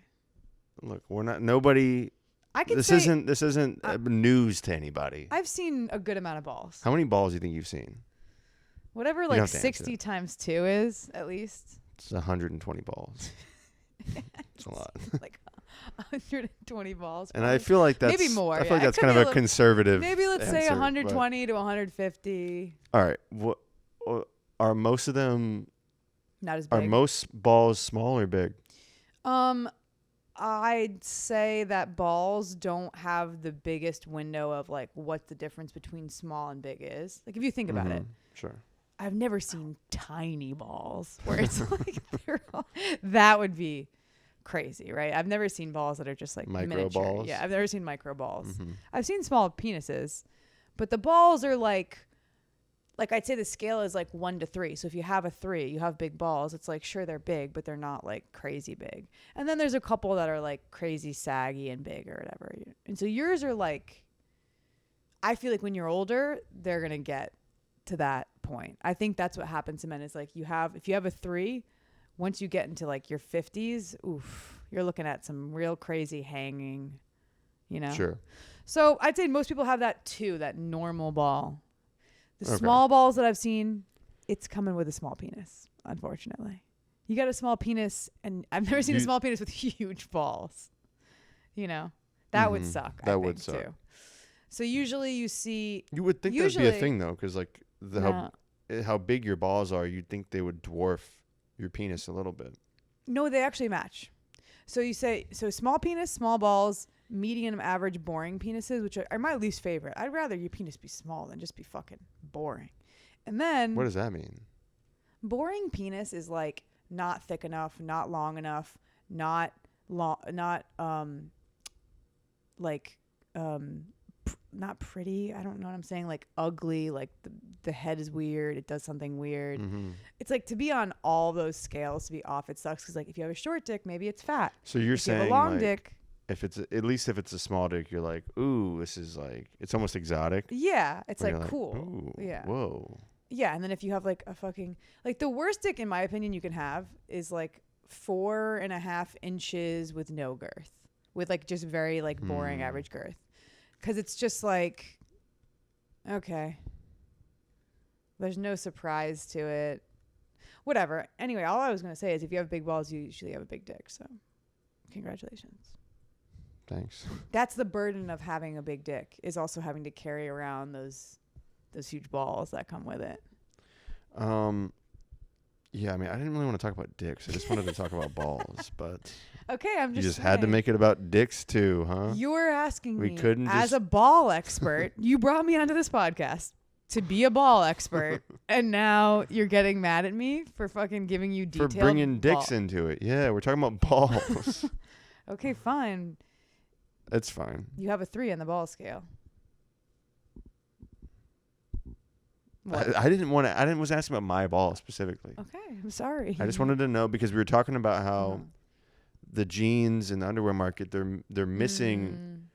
Look, we're not. Nobody. I can This say isn't news to anybody. I've seen a good amount of balls. How many balls do you think you've seen? Whatever You like don't have to 60 answer. times 2 is, at least. It's 120 balls. It's a lot. Like 120 balls. And I feel like that's maybe more. I feel like It that's could kind be of a conservative. Maybe let's say answer, 120 to 150. All right. What are most of them? Not as big. Are most balls small or big? I'd say that balls don't have the biggest window of like what the difference between small and big is. Like if you think about it. Sure. I've never seen tiny balls where it's like that would be crazy, right? I've never seen balls that are just like Micro miniature. balls? Yeah, I've never seen micro balls. Mm-hmm. I've seen small penises, but the balls are like I'd say the scale is like 1 to 3. So if you have a 3, you have big balls. It's like, sure, they're big, but they're not like crazy big. And then there's a couple that are like crazy saggy and big or whatever. And so yours are like, I feel like when you're older, they're going to get to that point. I think that's what happens to men is like if you have a 3, once you get into like your 50s, oof, you're looking at some real crazy hanging, you know? Sure. So I'd say most people have that 2, that normal ball. The Okay. small balls that I've seen, it's coming with a small penis, unfortunately. You got a small penis, and I've never seen a small penis with huge balls. You know? That would suck. That I would think, suck. too. So usually you see... You would think that'd be a thing, though, because like how big your balls are, you'd think they would dwarf your penis a little bit. No, they actually match. So you say, small penis, small balls, medium, average, boring penises, which are my least favorite. I'd rather your penis be small than just be fucking boring. And then... What does that mean? Boring penis is like not thick enough, not long enough, not pretty. I don't know what I'm saying. Like ugly, like the head is weird. It does something weird. Mm-hmm. It's like to be on all those scales, to be off, it sucks. Because like if you have a short dick, maybe it's fat. So you're saying you have a long like, dick. If it's at least if it's a small dick, you're like, ooh, this is like it's almost exotic. Yeah, it's Where like you're cool. Ooh, Yeah. Whoa. Yeah, and then if you have like a fucking like the worst dick in my opinion you can have is like 4.5 inches with no girth, with like just very like boring average girth, because it's just like okay, there's no surprise to it. Whatever. Anyway, all I was gonna say is if you have big balls, you usually have a big dick. So, congratulations. Thanks. That's the burden of having a big dick, is also having to carry around those huge balls that come with it. Yeah, I mean, I didn't really want to talk about dicks. I just wanted to talk about balls, but Okay, I'm you just had to saying. make it about dicks too, huh? You were asking We me couldn't as just- a ball expert. You brought me onto this podcast. to be a ball expert, and now you're getting mad at me for fucking giving you detailed For bringing dicks into it. Yeah, we're talking about balls. Okay, fine. It's fine. You have a 3 on the ball scale. What? I didn't want to. I was asking about my ball specifically. Okay, I'm sorry. I just wanted to know because we were talking about how the jeans and the underwear market they're missing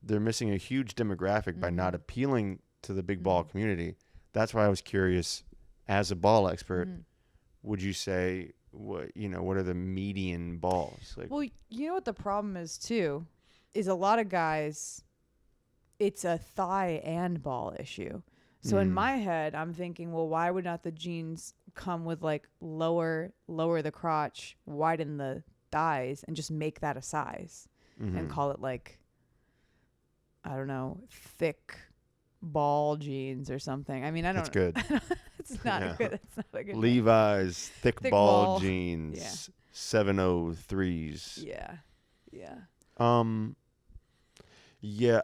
they're missing a huge demographic by not appealing to the big ball community. That's why I was curious. As a ball expert, would you say what are the median balls? Like, well, you know what the problem is too, is a lot of guys, it's a thigh and ball issue. So in my head, I'm thinking, well, why would not the jeans come with like lower the crotch, widen the thighs, and just make that a size and call it like, I don't know, thick ball jeans or something. I mean, I don't. That's good. It's not good. It's not a good. Levi's thick ball jeans, Yeah. 703s. Yeah. Yeah.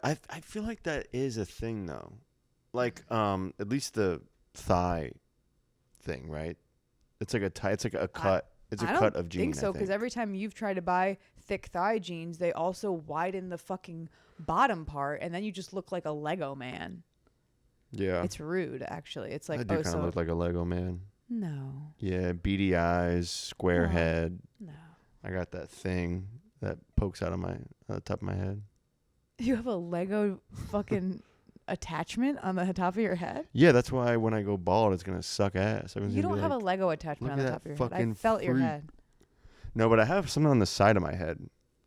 I feel like that is a thing though. Like at least the thigh thing, right? It's like a it's like a cut. It's a cut of jeans. I think so, because every time you've tried to buy thick thigh jeans, they also widen the fucking bottom part, and then you just look like a Lego man. Yeah. It's rude, actually. It's like, I do kind of look like a Lego man. No. Yeah, beady eyes, square head. No. I got that thing that pokes out of the top of my head. You have a Lego fucking attachment on the top of your head? Yeah, that's why when I go bald, it's gonna suck ass. You don't have a Lego attachment on the top of your head. I felt your head. No, but I have something on the side of my head.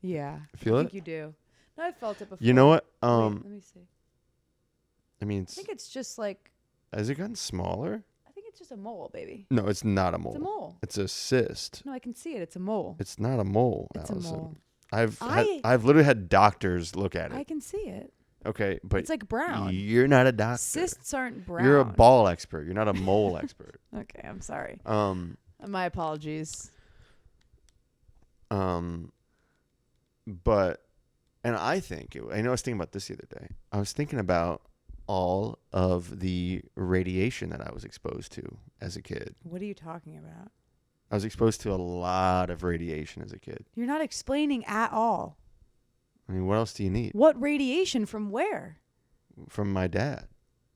Yeah. Feel it? I think you do. No, I felt it before. You know what? Wait, let me see. I mean, I think it's just like. Has it gotten smaller? I think it's just a mole, baby. No, it's not a mole. It's a mole. It's a cyst. No, I can see it. It's a mole. It's not a mole, It's Allison. a mole. I've literally had doctors look at it. I can see it. Okay, but it's like brown. You're not a doctor. Cysts aren't brown. You're a ball expert. You're not a mole expert. Okay, I'm sorry. My apologies. But, and I think, I know I was thinking about this the other day. I was thinking about all of the radiation that I was exposed to as a kid. What are you talking about? I was exposed to a lot of radiation as a kid. You're not explaining at all. I mean, what else do you need? What radiation from where? From my dad.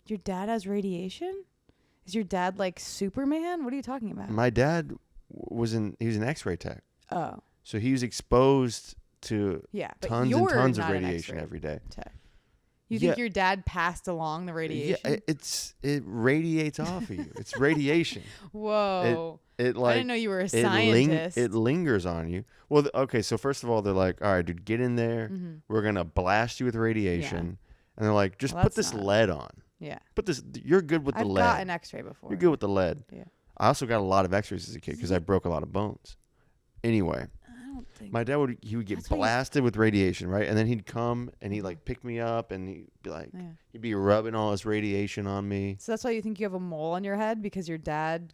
Your dad has radiation? Is your dad like Superman? What are you talking about? My dad he was an X-ray tech. Oh. So he was exposed to tons and tons of radiation every day. Tech. You think your dad passed along the radiation? Yeah, it radiates off of you. It's radiation. Whoa. It like, I didn't know you were a scientist. It lingers on you. Well, okay, so first of all, they're like, all right, dude, get in there. Mm-hmm. We're going to blast you with radiation. Yeah. And they're like, just put this lead on. Yeah. You're good with the lead. I've got an X-ray before. You're good with the lead. Yeah. I also got a lot of X-rays as a kid because I broke a lot of bones. Anyway. My dad would get blasted with radiation, right? And then he'd come and he'd like pick me up and he'd be like, he'd be rubbing all this radiation on me. So that's why you think you have a mole on your head because your dad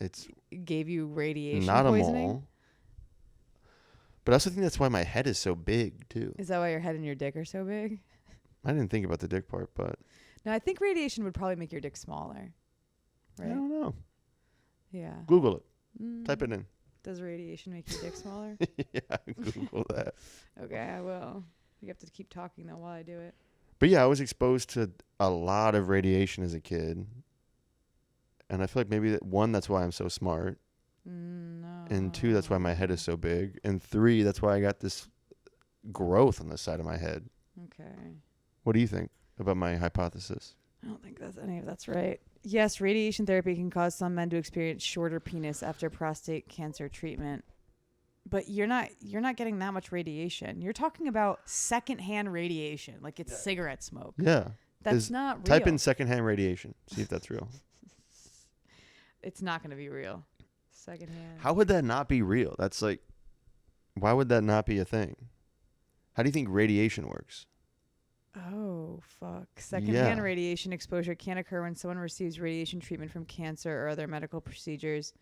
gave you radiation not poisoning? A mole. But I also think that's why my head is so big too. Is that why your head and your dick are so big? I didn't think about the dick part, but. No, I think radiation would probably make your dick smaller. Right? I don't know. Yeah. Google it. Type it in. Does radiation make your dick smaller? Yeah, Google that. Okay, I will. You have to keep talking though while I do it. But yeah, I was exposed to a lot of radiation as a kid. And I feel like maybe that's why I'm so smart. No. And 2, that's why my head is so big. And 3, that's why I got this growth on the side of my head. Okay. What do you think about my hypothesis? I don't think any of that's right. Yes, radiation therapy can cause some men to experience shorter penis after prostate cancer treatment. But you're not getting that much radiation. You're talking about secondhand radiation, like it's cigarette smoke. Yeah. That's not real. Type in secondhand radiation. See if that's real. It's not going to be real. Secondhand. How would that not be real? That's like, why would that not be a thing? How do you think radiation works? Oh, fuck. Secondhand radiation exposure can occur when someone receives radiation treatment from cancer or other medical procedures.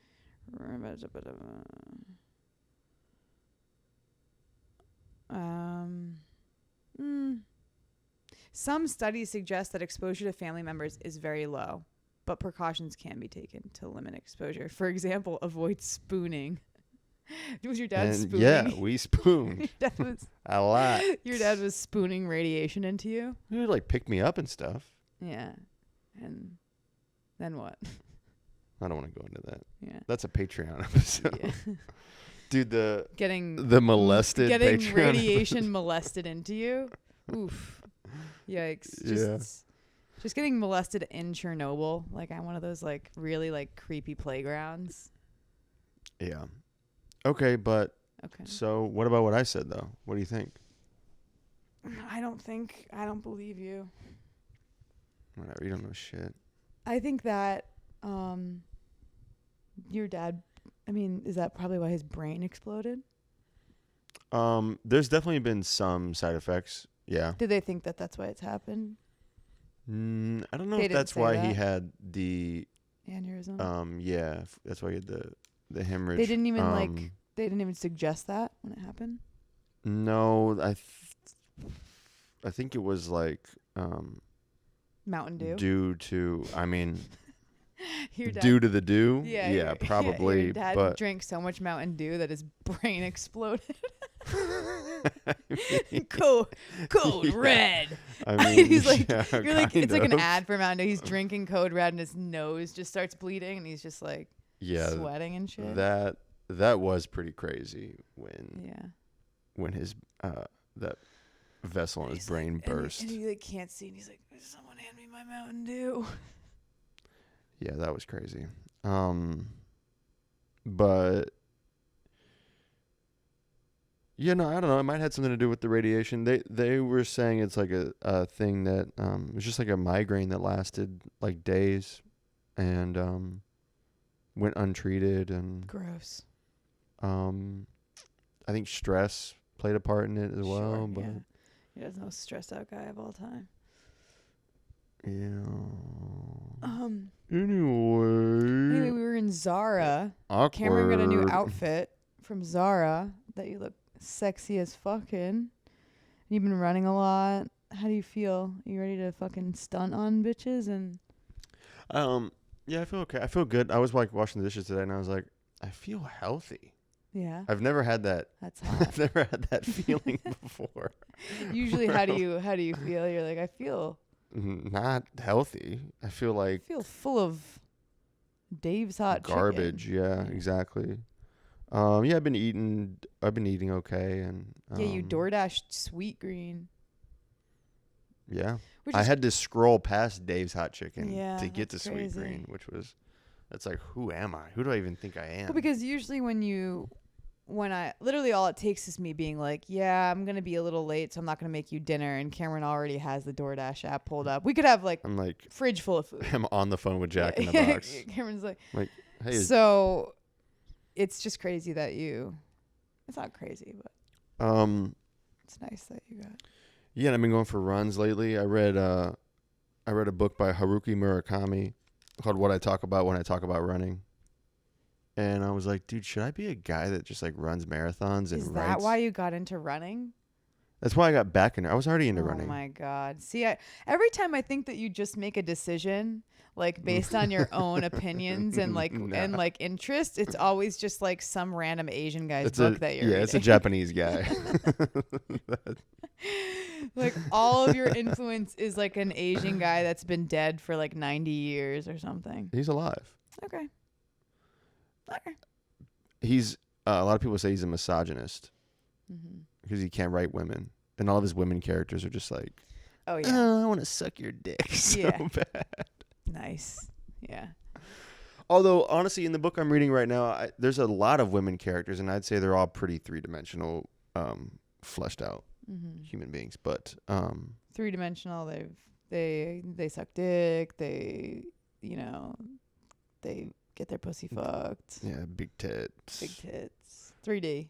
Some studies suggest that exposure to family members is very low. but precautions can be taken to limit exposure. For example, avoid spooning. Was your dad spooning? Yeah, we spooned. Your dad was a lot. Your dad was spooning radiation into you? He would like pick me up and stuff. Yeah. And then what? I don't want to go into that. Yeah. That's a Patreon episode. Yeah. Dude, the molested getting Patreon radiation molested into you? Oof. Yikes. Just getting molested in Chernobyl, like on one of those like really like creepy playgrounds. Yeah. Okay, but okay. So what about what I said though? What do you think? I don't believe you. Whatever, you don't know shit. I think that your dad, I mean, is that probably why his brain exploded? There's definitely been some side effects. Yeah. Do they think that that's why it's happened? I don't know They if didn't that's say why that. he had the aneurysm. yeah, that's why he had the hemorrhage. They didn't even they didn't even suggest that when it happened. No, I think it was like Mountain Dew. due to, I mean, Your dad, due to the dew. yeah, probably. your dad but drank so much Mountain Dew that his brain exploded. Code Yeah. Red. I mean, He's like, yeah, you're like, it's like an kind of. ad for Mountain Dew. He's drinking Code Red and his nose just starts bleeding and he's just like sweating and shit. That was pretty crazy when his that vessel in his brain burst. And he like can't see and he's like, someone hand me my Mountain Dew. Yeah, that was crazy. But yeah, no, I don't know. It might have something to do with the radiation. They were saying it's like a thing that it was just like a migraine that lasted like days, and went untreated, and Gross. I think stress played a part in it as well. Sure, But yeah. You're the most stressed out guy of all time. yeah. Anyway, we were in Zara. Awkward. Cameron got a new outfit from Zara that you look sexy as fucking. You've been running a lot. How do you feel? You ready to fucking stunt on bitches? And yeah, I feel okay. I feel good. I was like washing the dishes today, and I was like, I feel healthy. yeah, I've never had that. that's I've hot. never had that feeling before. Usually, how do you feel? You're like, I feel Not healthy. I feel like full of Dave's hot garbage. chicken. Yeah, exactly. Yeah, I've been eating okay, and Yeah, you DoorDashed Sweet Green. Yeah, Which I is had to scroll past Dave's Hot Chicken Yeah, to get to that's Sweet crazy. Green, that's like, who am I? Who do I even think I am? Well, because usually when I literally all it takes is me being like, yeah, I'm gonna be a little late, so I'm not gonna make you dinner, and Cameron already has the DoorDash app pulled up. We could have like I'm like, fridge full of food. I'm on the phone with Jack in the box. Cameron's like, Hey, so it's just crazy that it's not crazy, but it's nice that you got. yeah, and I've been going for runs lately. I read a book by Haruki Murakami called What I Talk About When I Talk About Running. And I was like, dude, should I be a guy that just like runs marathons and Is writes? that why you got into running? That's why I got back into. I was already into Oh running. my God. See, every time I think that you just make a decision like based on your own opinions and like interests, it's always just like some random Asian guy's book that you're reading. It's a Japanese guy. Like all of your influence is like an Asian guy that's been dead for like 90 years or something. He's alive. Okay. He's a lot of people say he's a misogynist because he can't write women, and all of his women characters are just like, oh yeah, oh, I want to suck your dick so bad. Nice. Yeah. Although honestly, in the book I'm reading right now, there's a lot of women characters, and I'd say they're all pretty three-dimensional, fleshed out human beings. But three-dimensional. They suck dick. They get their pussy fucked. Yeah, big tits. 3D.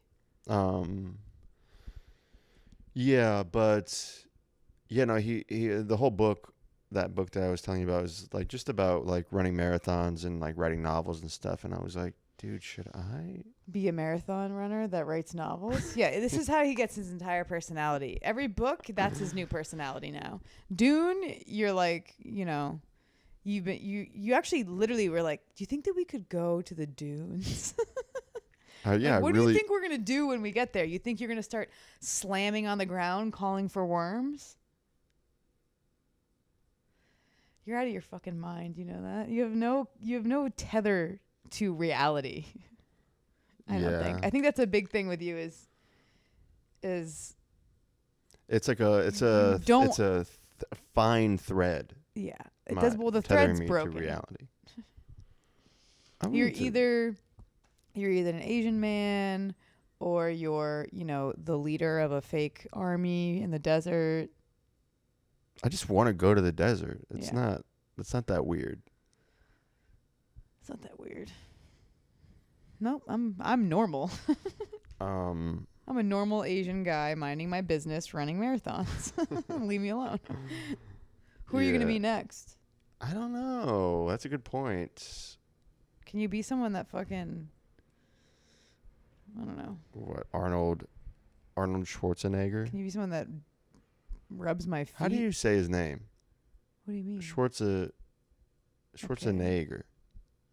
Yeah, but no, he the whole book, that book that I was telling you about, is like just about like running marathons and like writing novels and stuff. And I was like, dude, should I be a marathon runner that writes novels? Yeah, this is how he gets his entire personality. Every book, that's his new personality now. Dune, you're like, You actually literally were like, do you think that we could go to the dunes? Yeah. What do you think we're going to do when we get there? You think you're going to start slamming on the ground, calling for worms? You're out of your fucking mind. You know that? You have no tether to reality. I don't think. I think that's a big thing with you is it's like a fine thread. Yeah. It does. Well, the thread's broken. To reality. You're either an Asian man or you're, the leader of a fake army in the desert. I just want to go to the desert. It's not that weird. It's not that weird. Nope, I'm normal. I'm a normal Asian guy minding my business, running marathons. Leave me alone. Who are you going to be next? I don't know. That's a good point. Can you be someone that fucking... I don't know. What, Arnold Schwarzenegger? Can you be someone that rubs my feet? How do you say his name? What do you mean? Schwarzenegger.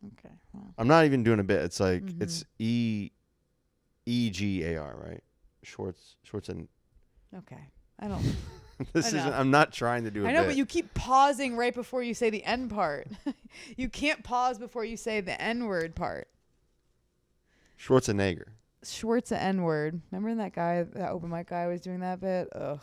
Okay. Well. I'm not even doing a bit. It's like it's EGAR, right? Schwarzen. Okay. I don't. I'm not trying to do a bit. I know, but you keep pausing right before you say the N part. You can't pause before you say the N-word part. Schwarzenegger. N-word. Remember that open mic guy was doing that bit? Ugh.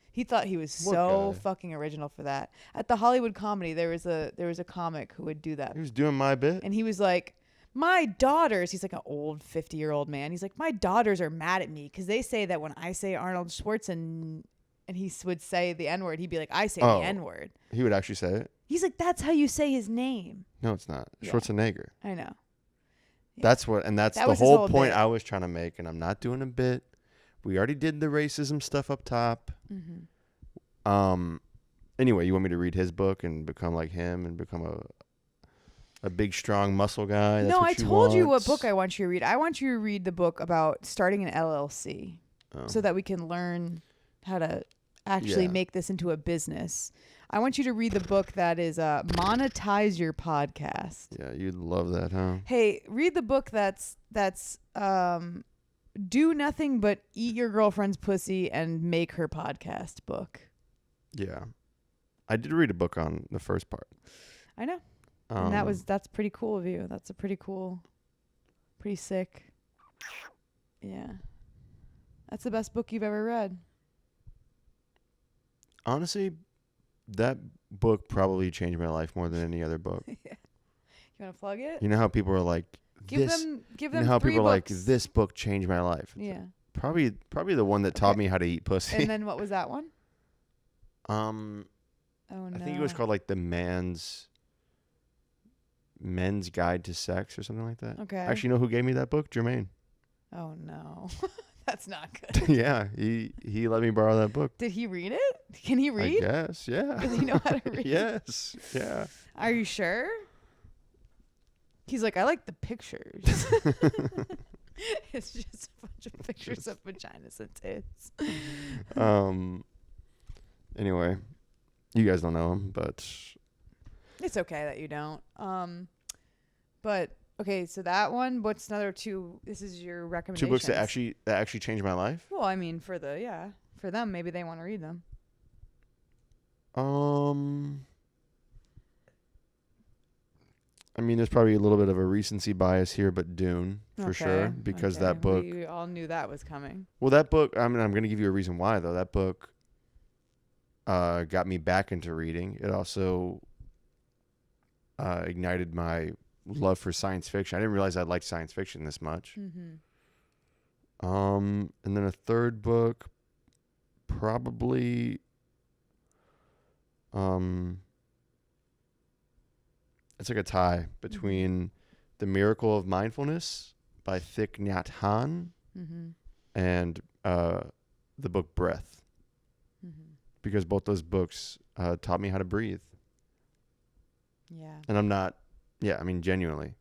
He thought he was so fucking original for that. At the Hollywood Comedy, there was a comic who would do that. He was doing my bit. And he was like, my daughters, he's like an old 50-year-old man. He's like, my daughters are mad at me because they say that when I say Arnold Schwarzenegger, and he would say the N-word, he'd be like, I say the N-word. He would actually say it? He's like, that's how you say his name. No, it's not. Yeah. Schwarzenegger. I know. Yeah. That's the whole point I was trying to make, and I'm not doing a bit. We already did the racism stuff up top. Mm-hmm. Anyway, you want me to read his book and become like him and become a big, strong muscle guy? That's no, what I told you what book I want you to read. I want you to read the book about starting an LLC so that we can learn how to actually make this into a business. I want you to read the book that is Monetize Your Podcast. Yeah, you'd love that, huh? Hey, read the book that's Do Nothing But Eat Your Girlfriend's Pussy and Make Her Podcast book. Yeah. I did read a book on the first part. I know. And that's pretty cool of you. That's a pretty sick. Yeah. That's the best book you've ever read. Honestly, that book probably changed my life more than any other book. Yeah. You want to plug it? You know how people are like, give them you know how 3 people are books. like, this book changed my life. Yeah. Probably the one that taught me how to eat pussy. And then what was that one? Oh no. I think it was called like the Men's Guide to Sex or something like that. Okay. Actually, you know who gave me that book? Jermaine. Oh no. That's not good. Yeah, he let me borrow that book. Did he read it? Can he read? I guess, yeah. Does he know how to read? Yes, yeah. Are you sure? He's like, I like the pictures. It's just a bunch of pictures of vaginas and tits. Anyway, you guys don't know him, but it's okay that you don't. But okay, so that one. What's another 2? This is your recommendation. 2 books that actually changed my life. Well, I mean, for them, maybe they want to read them. I mean, there's probably a little bit of a recency bias here, but Dune for sure, because that book. We all knew that was coming. Well, that book. I mean, I'm going to give you a reason why, though. That book got me back into reading. It also ignited my love for science fiction. I didn't realize I liked science fiction this much. Mm-hmm. And then a third book, probably. It's like a tie between The Miracle of Mindfulness by Thich Nhat Hanh and the book Breath. Mm-hmm. Because both those books taught me how to breathe. Yeah. And I'm not, I mean, genuinely.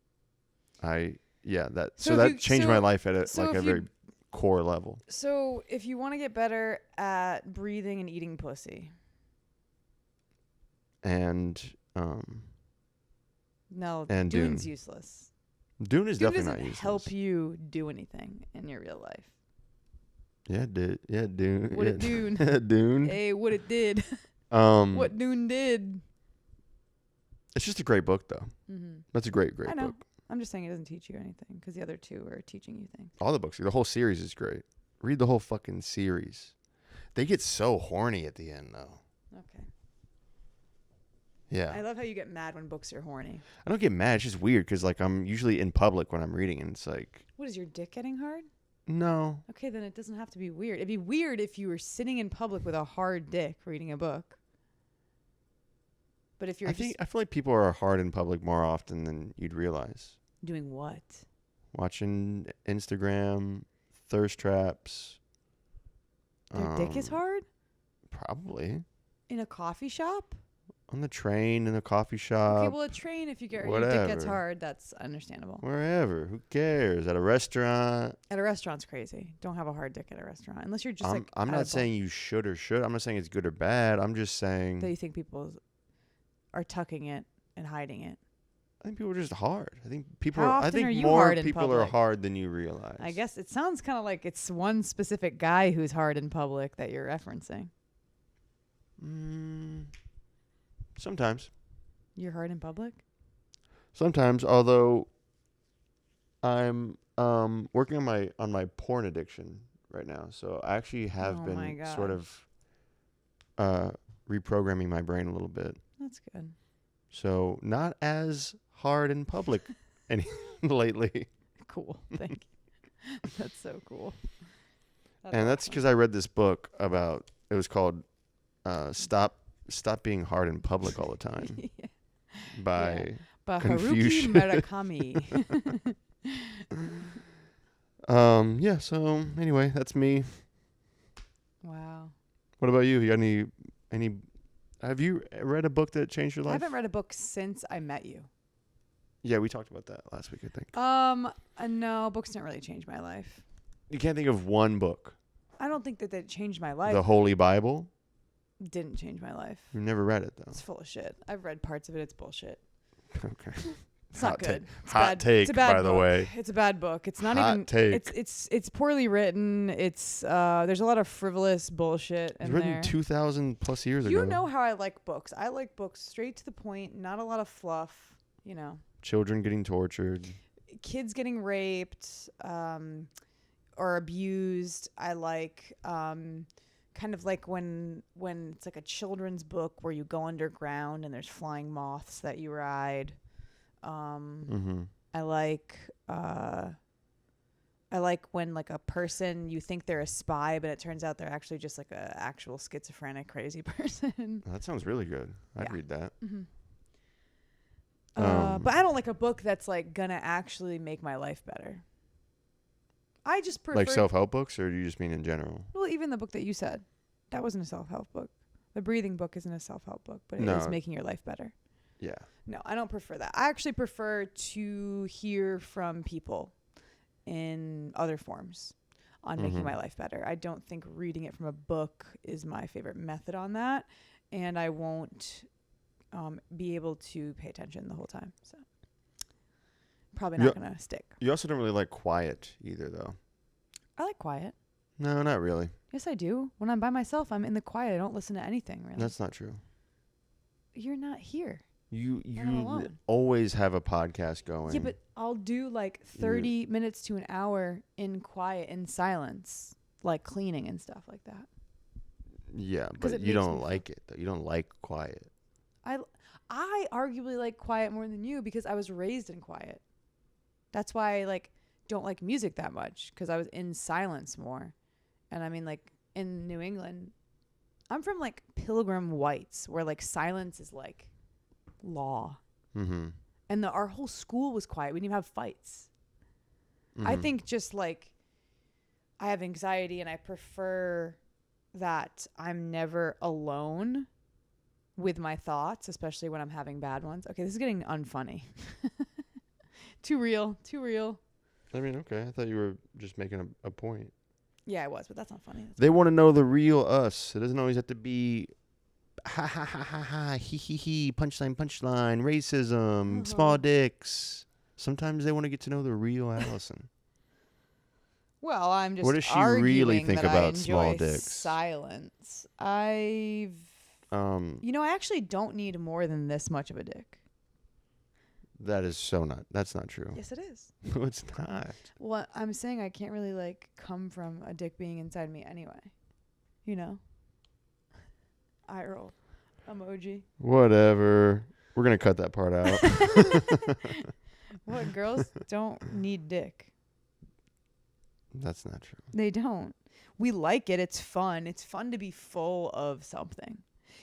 That changed my life at a very core level. So if you want to get better at breathing and eating pussy. And No, And Dune's Dune. useless. Dune is Dune definitely doesn't not useless. help you do anything in your real life. Yeah, Dune. What yeah. it Dune? Dune. Hey, what it did? What Dune did? It's just a great book, though. Mm-hmm. That's a great I know. book. I'm just saying it doesn't teach you anything because the other two are teaching you things. All the books, the whole series is great. Read the whole fucking series. They get so horny at the end, though. Okay. Yeah. I love how you get mad when books are horny. I don't get mad. It's just weird because, like, I'm usually in public when I'm reading, and it's like... What, is your dick getting hard? No. Okay, then it doesn't have to be weird. It'd be weird if you were sitting in public with a hard dick reading a book. But if you're I feel like people are hard in public more often than you'd realize. doing what? Watching Instagram, thirst traps. Their dick is hard? Probably. In a coffee shop? On the train, in a coffee shop. Okay, well, a train, if your dick gets whatever. hard, that's understandable. Wherever. Who cares? At a restaurant. At a restaurant's crazy. Don't have a hard dick at a restaurant. Unless you're just I'm not saying you should or should. I'm not saying it's good or bad. I'm just saying... that you think people are tucking it and hiding it. I think people are just hard. I think people How are... I often think are you more hard in people are public? hard than you realize. I guess it sounds kind of like it's one specific guy who's hard in public that you're referencing. Sometimes. You're hard in public? Sometimes, although I'm working on my porn addiction right now. So I actually have Oh my been God. sort of reprogramming my brain a little bit. That's good. So not as hard in public lately. Cool. Thank you. That's so cool. And that's because I read this book about, it was called Stop Being Hard in Public All the Time by Haruki Confucius. Murakami. Yeah, so anyway, that's me. Wow. What about you? You got any have you read a book that changed your I life? haven't read a book since I met you. Yeah, we talked about that last week, I think. No, books didn't really change my life. You can't think of one book. I don't think that they changed my life. The Holy Bible? Didn't change my life. You've never read it, though. It's full of shit. I've read parts of it. It's bullshit. Okay. It's not good. It's hot bad. take, It's a bad by the book. way. It's a bad book. It's not Hot even. take. It's poorly written. It's there's a lot of frivolous bullshit It was in written there. 2,000 plus years ago. You know how I like books. I like books straight to the point. Not a lot of fluff. You know, Children getting tortured. kids getting raped, or abused. I like kind of like when it's like a children's book where you go underground and there's flying moths that you ride. I like when like a person, you think they're a spy, but it turns out they're actually just like a actual schizophrenic crazy person. That sounds really good. I'd Yeah. read that. But I don't like a book that's like gonna actually make my life better. I just prefer Like self-help books, or do you just mean in general? Well, even the book that you said, that wasn't a self-help book. The breathing book isn't a self-help book, but it is making your life better. Yeah. No, I don't prefer that. I actually prefer to hear from people in other forms on making my life better. I don't think reading it from a book is my favorite method on that, and I won't be able to pay attention the whole time. So probably not going to stick. You also don't really like quiet either, though. I like quiet. No, not really. Yes, I do. When I'm by myself, I'm in the quiet. I don't listen to anything, really. That's not true. You're not here. You alone. always have a podcast going. Yeah, but I'll do like 30 minutes to an hour in quiet, in silence, like cleaning and stuff like that. Yeah, 'Cause but it you makes don't me like it, though. You don't like quiet. I arguably like quiet more than you because I was raised in quiet. That's why I like don't like music that much, because I was in silence more. And I mean, like in New England, I'm from like Pilgrim Whites, where like silence is like law. Mm-hmm. And our whole school was quiet. We didn't even have fights. Mm-hmm. I think just like I have anxiety, and I prefer that I'm never alone with my thoughts, especially when I'm having bad ones. Okay, this is getting unfunny. Too real. I mean, okay. I thought you were just making a point. Yeah, I was, but that's not funny. They want to know the real us. It doesn't always have to be ha ha ha ha ha, he he, punchline, racism, small dicks. Sometimes they want to get to know the real Allison. Well, I'm just What does she arguing really think that about I enjoy small dicks? silence. I actually don't need more than this much of a dick. That's not true. Yes, it is. No, it's not. Well, I'm saying I can't really like come from a dick being inside me anyway. You know? Eye roll emoji. Whatever. We're going to cut that part out. What, girls don't need dick. That's not true. They don't. We like it. It's fun. It's fun to be full of something.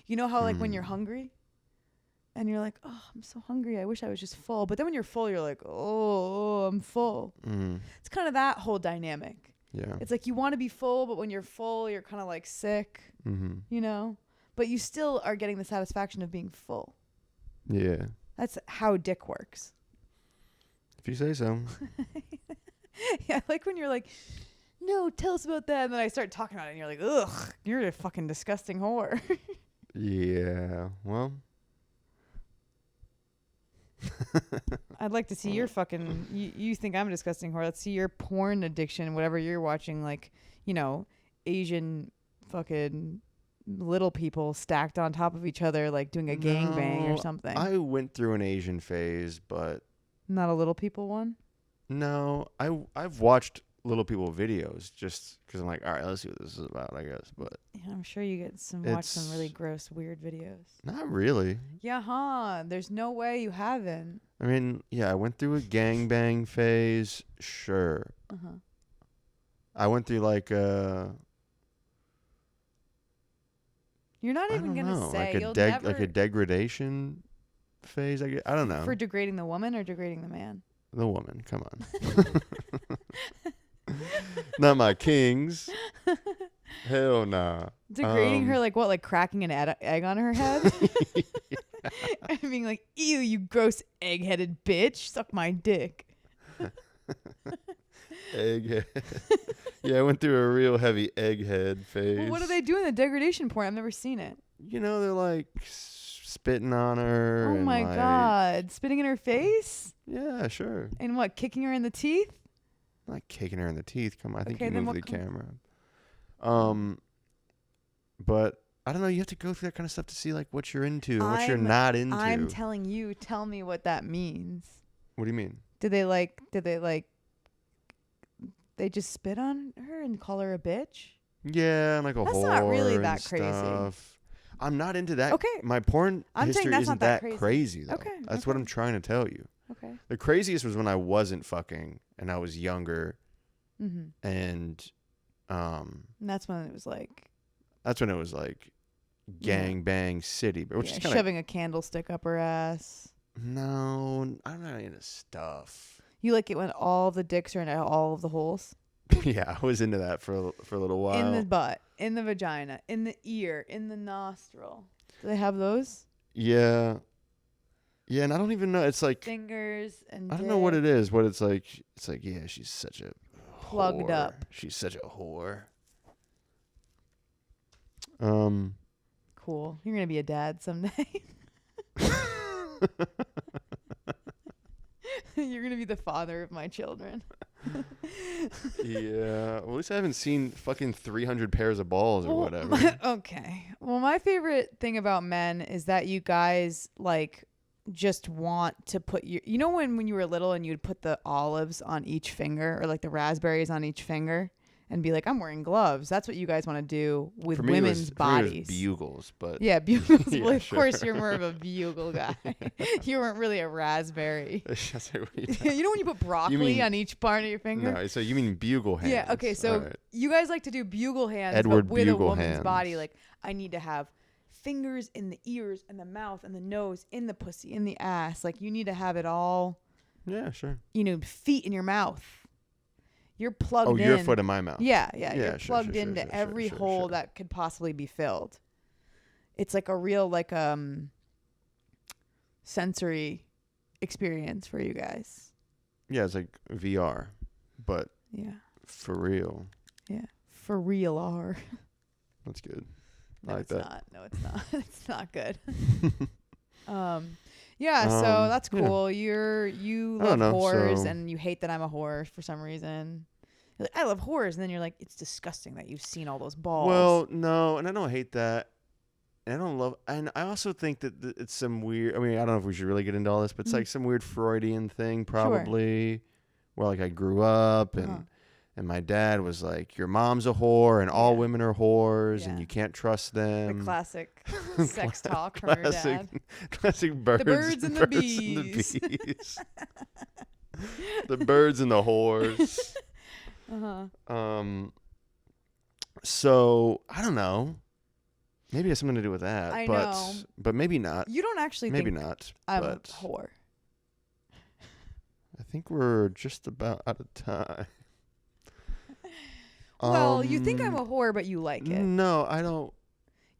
You know how like when you're hungry and you're like, oh, I'm so hungry. I wish I was just full. But then when you're full, you're like, oh, I'm full. It's kind of that whole dynamic. Yeah. It's like you want to be full, but when you're full, you're kind of like sick, you know? But you still are getting the satisfaction of being full. Yeah. That's how dick works. If you say so. Yeah, like when you're like, no, tell us about that. And then I start talking about it and you're like, ugh, you're a fucking disgusting whore. Yeah, well. I'd like to see your fucking, you think I'm a disgusting whore. Let's see your porn addiction, whatever you're watching, like, you know, Asian fucking little people stacked on top of each other, like doing a gangbang or something. I went through an Asian phase, but. Not a little people one? No, I've watched little people videos just because I'm like, all right, let's see what this is about, I guess. But yeah, I'm sure you get watch some really gross, weird videos. Not really. Yeah, there's no way you haven't. I mean, yeah, I went through a gangbang phase, sure. I went through like You're not even gonna say like a degradation phase. I don't know. For degrading the woman or degrading the man? The woman, come on. Not my kings. Hell nah. Degrading her like what? Like cracking an egg on her head? And being like, ew, you gross egg-headed bitch. Suck my dick. Egghead. Yeah, I went through a real heavy egghead phase. Well, what do they do in the degradation porn? I've never seen it. You know, they're like spitting on her. Oh my God. Spitting in her face? Yeah, sure. And what, kicking her in the teeth? Not kicking her in the teeth. Come on, I think you then moved the camera. But I don't know. You have to go through that kind of stuff to see like what you're into and what you're not into. I'm telling you. Tell me what that means. What do you mean? They just spit on her and call her a bitch? Yeah, and like a whore. That's not really that crazy. Stuff. I'm not into that. Okay. My porn history isn't that crazy though. Okay. That's what I'm trying to tell you. Okay. The craziest was when I wasn't fucking and I was younger. And that's when it was like. That's when it was like gang bang city, but which is kind shoving a candlestick up her ass. No, I'm not into stuff. You like it when all the dicks are in all of the holes? Yeah, I was into that for a little while. In the butt, in the vagina, in the ear, in the nostril. Do they have those? Yeah. Yeah, and I don't even know. It's like fingers and I don't know what it is. What it's like, yeah, she's such a plugged whore. up. She's such a whore. Cool. You're gonna be a dad someday. You're gonna be the father of my children. Yeah. Well, at least I haven't seen fucking 300 pairs of balls or whatever. Okay. Well, my favorite thing about men is that you guys like just want to put you know when you were little and you'd put the olives on each finger or like the raspberries on each finger and be like, I'm wearing gloves. That's what you guys want to do with women's bodies. For me it was bugles, but yeah, bugles. Yeah, well, of sure. course, you're more of a bugle guy. You weren't really a raspberry. You know when you put broccoli on each part of your finger? No, so you mean bugle hands? Yeah. Okay. So you guys like to do bugle hands, Edward but with bugle a woman's hands. body. Like I need to have fingers in the ears and the mouth and the nose, in the pussy, in the ass. Like you need to have it all. Yeah, sure. You know, feet in your mouth. You're plugged in. Oh, your foot in my mouth. Yeah. You're plugged into every hole sure. that could possibly be filled. It's like a real sensory experience for you guys. Yeah, it's like VR, but yeah, for real. Yeah, for real are. That's good. No, I like it's that. not. No, it's not. It's not good. Yeah, so that's cool. You I don't love know, whores so- and you hate that I'm a whore for some reason. You're like, I love whores, and then you're like, it's disgusting that you've seen all those balls. Well, no, and I don't hate that. And I don't love, and I also think that it's some weird. I mean, I don't know if we should really get into all this, but it's like some weird Freudian thing, probably, where like I grew up and my dad was like, "Your mom's a whore, and all women are whores, and you can't trust them." The classic sex talk from your dad. Classic birds. The birds and the bees. And the bees. The birds and the whores. So I don't know. Maybe it has something to do with that. I but, know. But maybe not. You don't actually maybe think not. I'm but a whore. I think we're just about out of time. Well, you think I'm a whore, but you like it. No, I don't.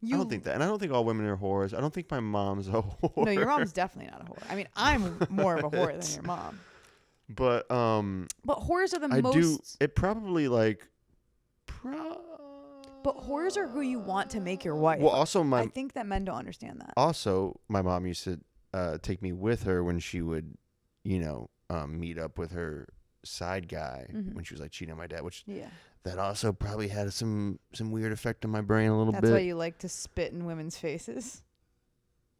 I don't think that. And I don't think all women are whores. I don't think my mom's a whore. No, your mom's definitely not a whore. I mean, I'm more of a whore than your mom. But whores are the I most. do. It probably like. But whores are who you want to make your wife. Well, also I think that men don't understand that. Also, my mom used to take me with her when she would, meet up with her side guy when she was like cheating on my dad, which that also probably had some weird effect on my brain a little bit. That's why you like to spit in women's faces.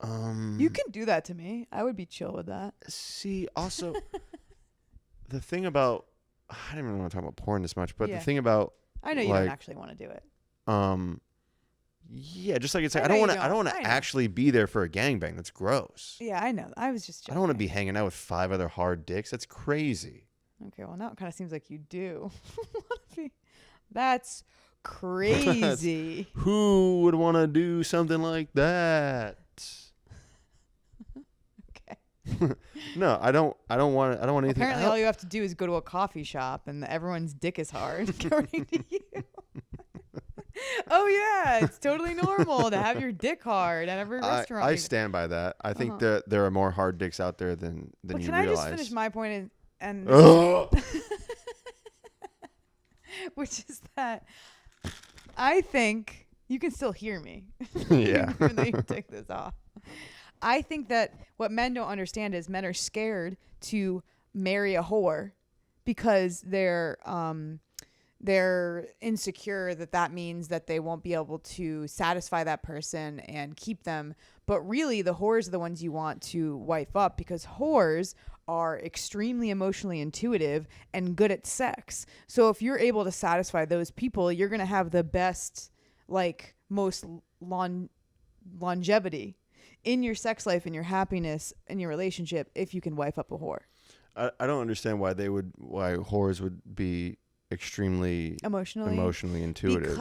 You can do that to me. I would be chill with that. See, also, the thing about, I didn't really want to talk about porn this much, but the thing about, I know you don't actually want to do it. Yeah, just like it's like I don't want to actually be there for a gangbang. That's gross. Yeah, I know. I was just joking. I don't want to be hanging out with 5 other hard dicks. That's crazy. Okay, well now it kind of seems like you do. That's crazy. Who would want to do something like that? Okay. No, I don't want anything. Apparently, all you have to do is go to a coffee shop, and everyone's dick is hard, according to you. Oh yeah, it's totally normal to have your dick hard at every restaurant. I stand by that. I think that there are more hard dicks out there than you realize. Can I just finish my point and which is that I think you can still hear me. Yeah. Even though you take this off. I think that what men don't understand is men are scared to marry a whore because they're insecure that means that they won't be able to satisfy that person and keep them. But really, the whores are the ones you want to wife up because whores are extremely emotionally intuitive and good at sex. So if you're able to satisfy those people, you're going to have the best, most longevity in your sex life and your happiness in your relationship if you can wife up a whore. I don't understand why whores would be extremely emotionally intuitive.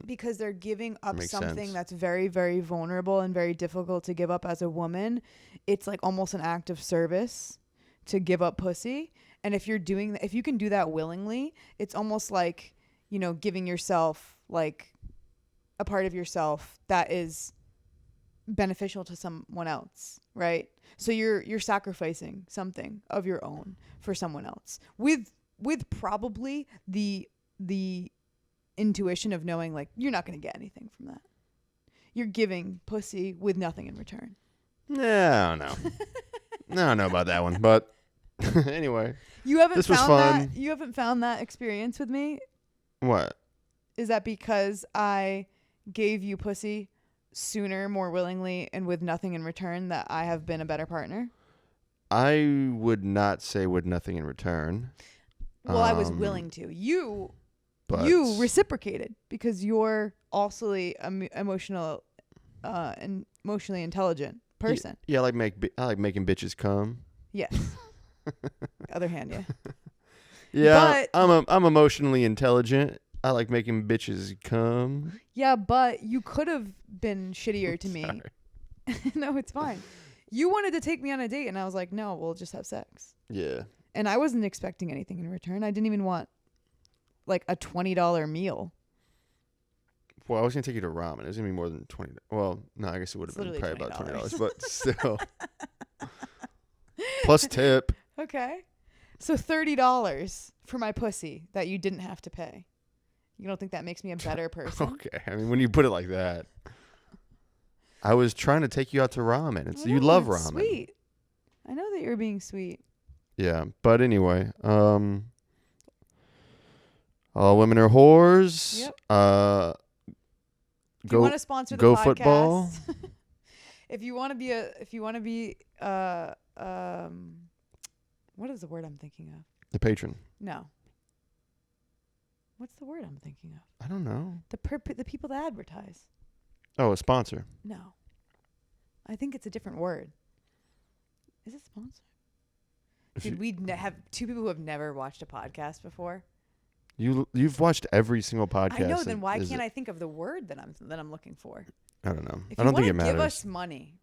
Because they're giving up something that's very, very vulnerable and very difficult to give up as a woman. It's like almost an act of service to give up pussy. And if you can do that willingly, it's almost like, giving yourself like a part of yourself that is beneficial to someone else, right? So you're sacrificing something of your own for someone else with probably the intuition of knowing you're not going to get anything from that. You're giving pussy with nothing in return. No, no. I don't know about that one, but anyway. This was fun. You haven't found that experience with me? What? Is that because I gave you pussy sooner, more willingly, and with nothing in return that I have been a better partner? I would not say with nothing in return. Well, I was willing to. You reciprocated because you're also an emotionally intelligent person. Yeah, I like making bitches come. Yes. Other hand, yeah. Yeah, but I'm emotionally intelligent. I like making bitches come. Yeah, but you could have been shittier to me. No, it's fine. You wanted to take me on a date, and I was like, no, we'll just have sex. Yeah. And I wasn't expecting anything in return. I didn't even want a $20 meal. Well, I was going to take you to ramen. It was going to be more than $20. Well, no, I guess it would have been probably about $20, but still. Plus tip. Okay. So $30 for my pussy that you didn't have to pay. You don't think that makes me a better person? Okay. I mean, when you put it like that. I was trying to take you out to ramen. I You know, love it's ramen. Sweet. I know that you're being sweet. Yeah, but anyway, all women are whores. Yep. If you Go want to sponsor the go podcast, football. if you want to be what is the word I'm thinking of? The patron. No. What's the word I'm thinking of? I don't know. The people that advertise. Oh, a sponsor. No. I think it's a different word. Is it sponsor? Dude, we have two people who have never watched a podcast before. You've watched every single podcast. I know. Then why can't I think of the word that I'm looking for? I don't know. If I don't think it you matters. give us money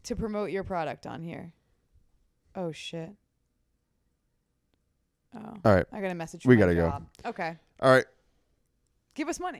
to promote your product on here. Oh shit. Oh. All right. I got a message. We from my gotta go. job. Okay. All right. Give us money.